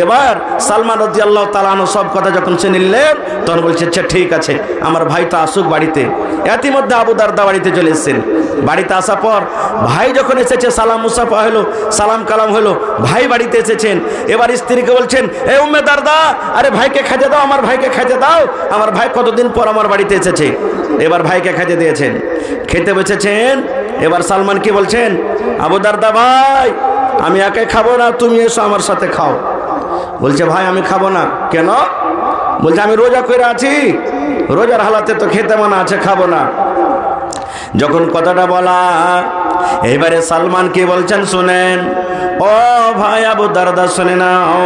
এবার সালমান রাদিয়াল্লাহু তাআলা আনহু সব কথা যখন শুনে নিলেন, তখন বলছে আচ্ছা ঠিক আছে, আমার ভাই তো আসুক বাড়িতে। ইতিমধ্যে আবু দারদা বাড়িতে চলে এসেছেন। বাড়িতে আসার পর ভাই যখন এসেছে, সালাম মুসাফা হলো, সালাম কালাম হলো, ভাই বাড়িতে এসেছেন। এবার স্ত্রীকে বলছেন, এ উম্মে দারদা, আরে ভাইকে খেতে দাও, আমার ভাইকে খেতে দাও, আমার ভাই কতদিন পর আমার বাড়িতে এসেছে। এবার ভাইকে খেতে দিয়েছেন, খেতে বসেছেন। এবার সালমান কি বলছেন, আবু দারদা ভাই, আমি একাই খাবো না, তুমি এসো আমার সাথে খাও। বলছে ভাই আমি খাবো না। কেন? বলছে আমি রোজা করে আছি, রোজার হালাতে তো খেতে মানা আছে, খাবো না। যখন কথাটা বলা, এবারে সালমান কি বলছেন শুনেন, ও ভাই আবু দারদা শুনে নাও,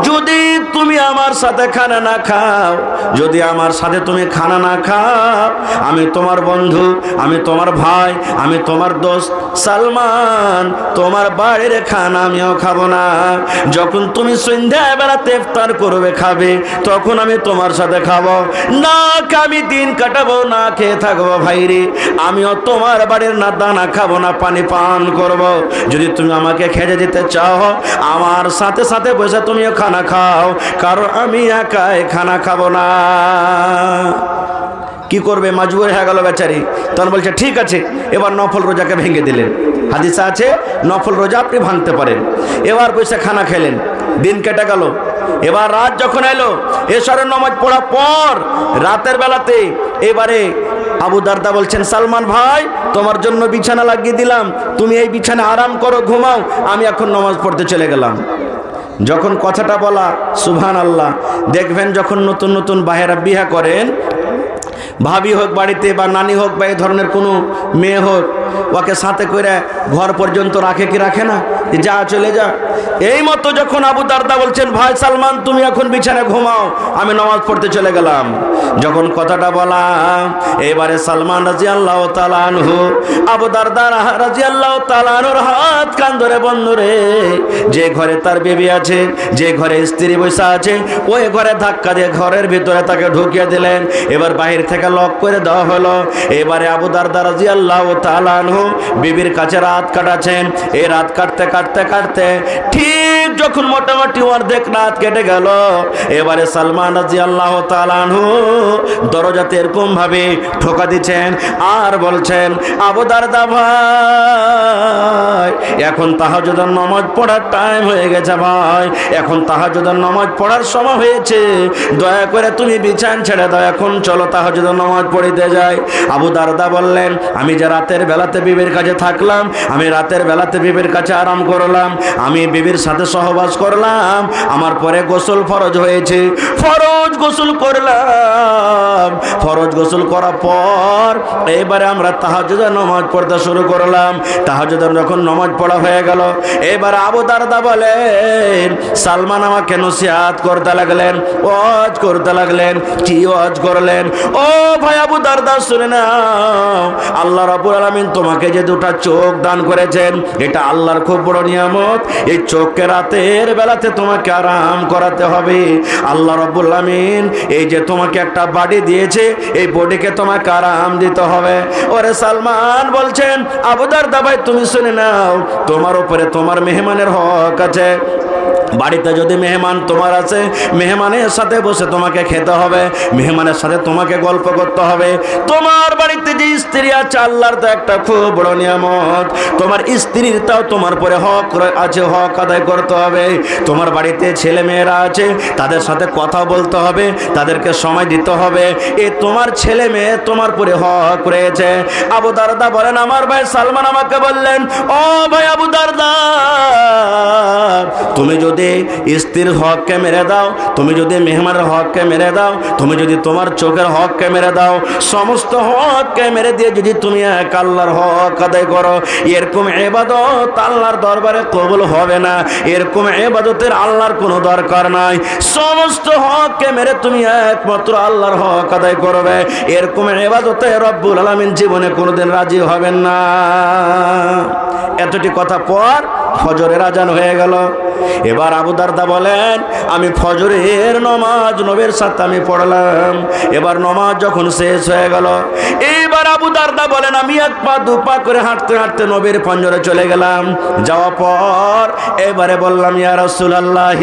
যদি তুমি আমার সাথে খানা না খাও, যদি আমার সাথে তুমি খানা না খাও, আমি তোমার বন্ধু, আমি তোমার ভাই, আমি তোমার দোস্ত সালমান, তোমার বাড়ির খানা আমিও খাবো না। যখন তুমি সন্ধ্যায় বেলাতে ইফতার করবে খাবে, তখন আমি তোমার সাথে খাবো না, আমি দিন কাটাবো না খেয়ে থাকবো ভাইরে, আমিও তোমার বাড়ির না দানা খাবো না, পানি পান করব। যদি তুমি আমাকে খেতে দিতে চাও, আমার সাথে সাথে বসে তুমিও খানা খাও, কারণ আমি একাই খানা খাবো না। কি করবে, মজবুর হয়ে গেল বেচারি। তখন বলছে ঠিক আছে। এবার নফল রোজাকে ভেঙে দিলেন। হাদিসে আছে নফল রোজা আপনি ভাঙতে পারেন। এবার বসে খানা খেলেন, দিন কেটে গেল। এবার রাত যখন এলো, এশারের নামাজ পড়ার পর রাতের বেলাতে এবারে আবু দারদা বলছেন, সালমান ভাই তোমার জন্য বিছানা লাগিয়ে দিলাম, তুমি এই বিছানা আরাম করো, ঘুমাও, আমি এখন নামাজ পড়তে চলে গেলাম। যখন কথাটা বলা, সুবহানাল্লাহ, দেখবেন যখন নতুন নতুন বাহেরা বিয়ে করেন, ভাবি হোক বাড়িতে বা নানি হোক বা এই ধরনের কোনো মেয়ে হোক, ওকে সাথে করে ঘর পর্যন্ত রাখে কি রাখে না, যা চলে যা। এই মতো যখন আবু দারদা বলছেন, ভাই সালমান তুমি এখন বিছানায় ঘুমাও, আমি নামাজ পড়তে চলে গেলাম। যখন কথাটা বলা, এবারে সালমান রাদিয়াল্লাহু তাআলা আনহু আবু দারদা রাদিয়াল্লাহু তাআলা আনহুর হাত কান ধরে, বন্ধুরে, যে ঘরে তার বেবি আছে, যে ঘরে স্ত্রী বসা আছে, ওই ঘরে ধাক্কা দিয়ে ঘরের ভিতরে তাকে ঢুকিয়ে দিলেন। এবার বাহির থেকে লক করে দেওয়া হলো। এবারে আবু দারদা রাদিয়াল্লাহু তাআলা আনহু বিবির কাছে রাত কাটাচ্ছেন। এই রাত কাটতে কাটতে কাটতে ঠিক যখন মোটামুটি অর্ধেক রাত কেটে গেল, এবারে সালমান রাদিয়াল্লাহু তাআলা আনহু দরজাতে এরকম ভাবে ঠোকা দিচ্ছেন আর বলছেন, আবু দারদা ভাই, এখন তাহাজ্জুদের নামাজ পড়ার টাইম হয়ে গেছে ভাই, এখন তাহাজ্জুদের নামাজ পড়ার সময় হয়েছে, দয়া করে তুমি বিছানা ছেড়ে দাও, এখন চলো তাহাজ্জুদের নামাজ পড়িতে যাই। আবু দারদা বললেন, আমি যে রাতের বেলাতে বিবির কাছে থাকলাম, আমি রাতের বেলাতে বিবির কাছে আরাম করলাম, আমি বিবির সাথে সহবাস করলাম, আমার পরে গোসল ফরজ হয়েছে, ফরজ গোসল করলাম, ফরজ গোসল করার পর এবারে আমরা তাহাজ্জুদের নামাজ পড়তে শুরু করলাম। তাহাজ্জুদের যখন নামাজ পড়া হয়ে গেল, এবারে আবু দারদা বলেন, সালমান আমাকে নসিহত করতে লাগলেন, ওয়াজ করতে লাগলেন। কি ওয়াজ করলেন? ও ভাই আবু দারদা শুনে নাও, আল্লাহ রাব্বুল আলামিন তোমাকে যে দুটো চোখ দান করেছেন, এটা আল্লাহর খুব বড় নিয়ামত। এই চোখকে রাতের বেলাতে তোমাকে আরাম করাতে হবে। আল্লাহ রাব্বুল আলামিন এই যে তোমাকে একটা বডি দিয়েছে, এই বডিকে তোমাকে আরাম দিতে হবে। ওরে সালমান বলছেন, আবু দারদা ভাই তুমি শুনে নাও, তোমার উপরে তোমার মেহমানের হক আছে, বাড়িতে যদি মেহমান তোমার আছে, মেহমানের সাথে বসে তোমাকে খেতে হবে, মেহমানের সাথে তোমাকে গল্প করতে হবে। তোমার বাড়িতে যে স্ত্রী আছে, আল্লাহর তো একটা খুব বড় নিয়ামত, তোমার স্ত্রীর তাও তোমার পরে হক আছে, হক আদায় করতে হবে। তোমার বাড়িতে ছেলে মেয়েরা আছে, তাদের সাথে কথা বলতে হবে, তাদেরকে সময় দিতে হবে। এ তোমার ছেলে মেয়ে তোমার পরে হক রয়েছে। আবু দারদা বলেন, আমার ভাই সালমান আমাকে বললেন, ও ভাই আবু দারদা, তুমি যদি স্ত্রীর হককে মেরে দাও, তুমি যদি মেহমানের হককে মেরে দাও, তুমি যদি তোমার চোখের হককে মেরে দাও, সমস্ত হককে মেরে দিয়ে যদি তুমি এক আল্লাহর হক আদায় করো, এরকম ইবাদত আল্লাহর দরবারে কবুল হবে না। এরকম ইবাদতের আল্লাহর কোনো দরকার নাই। সমস্ত হককে মেরে তুমি একমাত্র আল্লাহর হক আদায় করবে, এরকম ইবাদতে রব্বুল আলামিন জীবনে কোনোদিন রাজি হবেন না। এতটি কথা পর ফজরের আজান হয়ে গেল। এবার আবু দারদা বলেন, আমি ফজরের নমাজ নবীর সাথে আমি পড়লাম। এবার নমাজ যখন শেষ হয়ে গেল, এবার আবু দারদা বলেন, আমি এক পা দু পা করে হাঁটতে হাঁটতে নবীর পঞ্জরে চলে গেলাম। যাওয়া পর এবারে বললাম, ইয়া রাসূলুল্লাহ,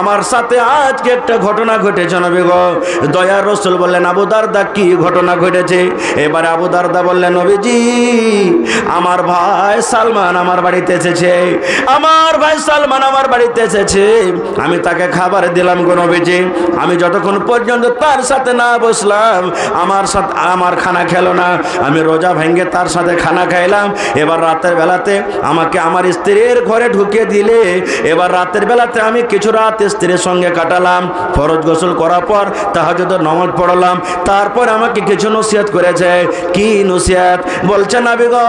আমার সাথে আজকে একটা ঘটনা ঘটেছে নবী গো। দয়ার রাসূল বললেন, আবু দারদা কি ঘটনা ঘটেছে? এবারে আবু দারদা বললেন, নবীজি, আমার ভাই সালমান আমার বাড়িতে এসেছে, আমার ভাই সালমান আমার বাড়িতে এসেছে। আমি তাকে খাবার দিলাম গো নবীজি। আমি যতক্ষণ পর্যন্ত তার সাথে না বসলাম, আমার খানা খেলো না। আমি রোজা ভেঙে তার সাথে খানা খাইলাম। এবার রাতের বেলাতে আমাকে আমার স্ত্রীর ঘরে ঢুকিয়ে দিলে, এবার রাতের বেলাতে আমি কিছু রাত স্ত্রীর সঙ্গে কাটালাম। ফরজ গোসল করার পর তাহাজ্জুদের নামাজ পড়লাম। তারপর আমাকে কিছু নসিহত করেছে। কি নসিহত? বলছে, নবী গো,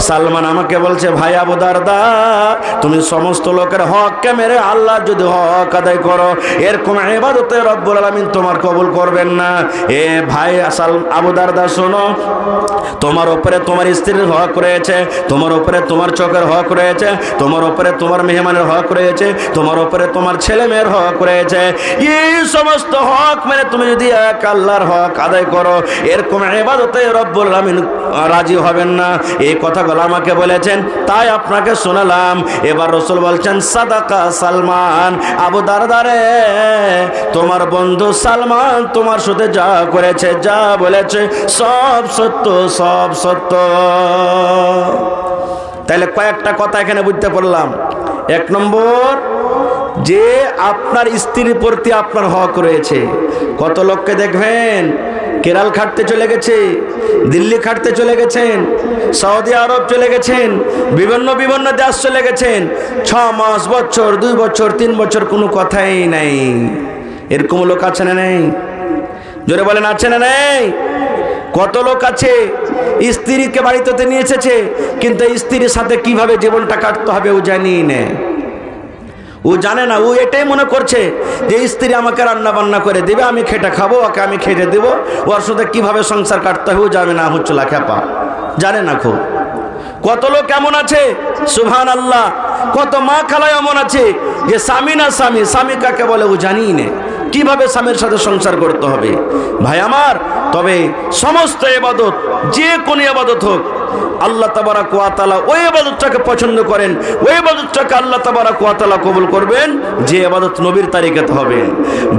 সালমান আমাকে বলছে, ভাই আবু দারদা, তুমি সমস্ত লোকের হককে মেরে আল্লাহ যদি হক আদায় করো, এরকম ইবাদতে রব্বুল আলামিন তোমার কবুল করবেন না। এ ভাই আবু দারদা শোনো, তোমার উপরে তোমার স্ত্রীর হক রয়েছে, তোমার উপরে তোমার চোখের হক রয়েছে, তোমার উপরে তোমার মেহমানের হক রয়েছে, তোমার উপরে তোমার ছেলে মেয়ের হক রয়েছে। এই সমস্ত হক মেরে তুমি যদি এক আল্লাহর হক আদায় করো, এরকম ইবাদতে রব্বুল আলামিন রাজি হবেন না। এই কথাগুলো আমাকে বলেছেন, তাই আপনাকে শোনালাম। এবার রাসূল বলছেন, সাদাকা সালমান, আবু দারদা রে, তোমার বন্ধু সালমান তোমার সাথে যা করেছে, যা বলেছে, সব সত্য, সব সত্য। তাহলে কয়েকটা কথা এখানে বুঝতে পারলাম। এক নম্বর, যে আপনার স্ত্রীর প্রতি আপনার হক রয়েছে। কত লোককে দেখবেন কেরাল খাটতে চলে গেছে, দিল্লি খাটতে চলে গেছেন, সৌদি আরব চলে গেছেন, বিভিন্ন বিভিন্ন দেশ চলে গেছেন, 6 মাস, বছর, 2 বছর, 3 বছর কোনো কথাই নাই। এরকম লোক আছে না নেই? জোরে বলেন, আছে না নেই? কত লোক আছে স্ত্রীকে বাড়িতে নিয়ে এসেছে, কিন্তু স্ত্রীর সাথে কিভাবে জীবনটা কাটতে হবে ও জানি না। ও জানে না, ও এটাই মনে করছে যে স্ত্রী আমাকে রান্না বান্না করে দিবে, আমি খেটে খাবো, ওকে আমি খেতে দেবো, ওর সাথে কিভাবে সংসার কাটতে হবে ও যাবে না, হচ্ছিল খেপা, জানে না। খুব কত লোক এমন আছে, সুবহানাল্লাহ, কত মা খালা এমন আছে যে স্বামী না স্বামী, স্বামী কাকে বলে ও জানি না, কিভাবে স্বামীর সাথে সংসার করতে হবে। ভাই আমার, তবে সমস্ত ইবাদত, যে কোনো ইবাদত হোক, আল্লাহ তাবারাক ওয়া তাআলা ওই ইবাদতটাকে পছন্দ করেন, ওই ইবাদতটাকে আল্লাহ তাবারাক ওয়া তাআলা কবুল করবেন যে ইবাদত নবীর তরিকাতে হবে।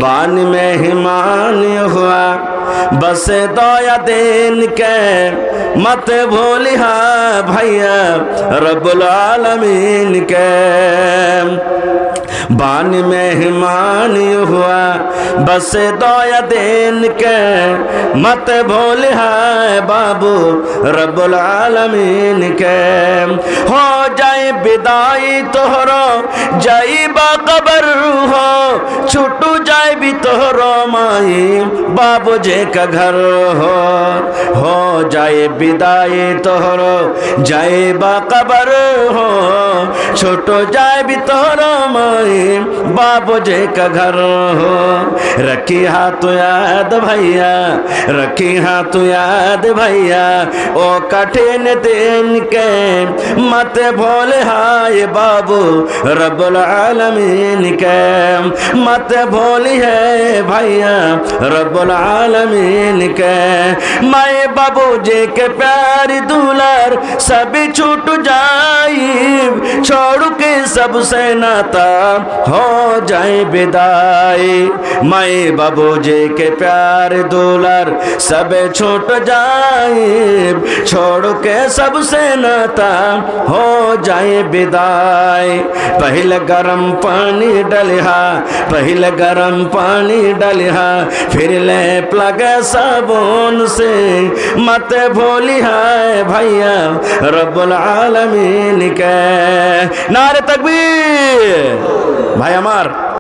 বান মেহমান হুয়া বসে দয়া দিন কে মত ভুলিয়া ভাইয়া রব্বুল আলামিন কে। बान मेहमान हुआ बस दया दिन के मत भूल है बाबू रब्बुल आलमीन के। हो जाए विदाई तोहरो जाई बाकबर हो, छूटू जाए भी तोहरो माई बाबू जे का घर हो जाए विदाई तोहरो जाए बाकबर हो, छूटू जाए भी तोहरो माई बाबू जी का घर हो। रखी हाथ याद भैया, रखी हाथ याद भैया, ओ कठिन दिन के मत भूल हाय बाबू रब्बुल आलमीन के, मत भूली है भैया रब्बुल आलमीन के। माए बाबू जी के प्यार दुलार सभी छूट जाए, छोड़ के सबसे नाता हो जाए विदाई। माए बाबू जी के प्यार दुलार सब छूट जाए, छोड़ के सबसे नाता हो जाए विदाई। पहले गरम पानी डलिहा, पहले गरम पानी डलिहा, फिर ले प्लग साबुन से, मत भूली है भैया रब्बुल आलमीन के। नारे तकबीर। भाई हमार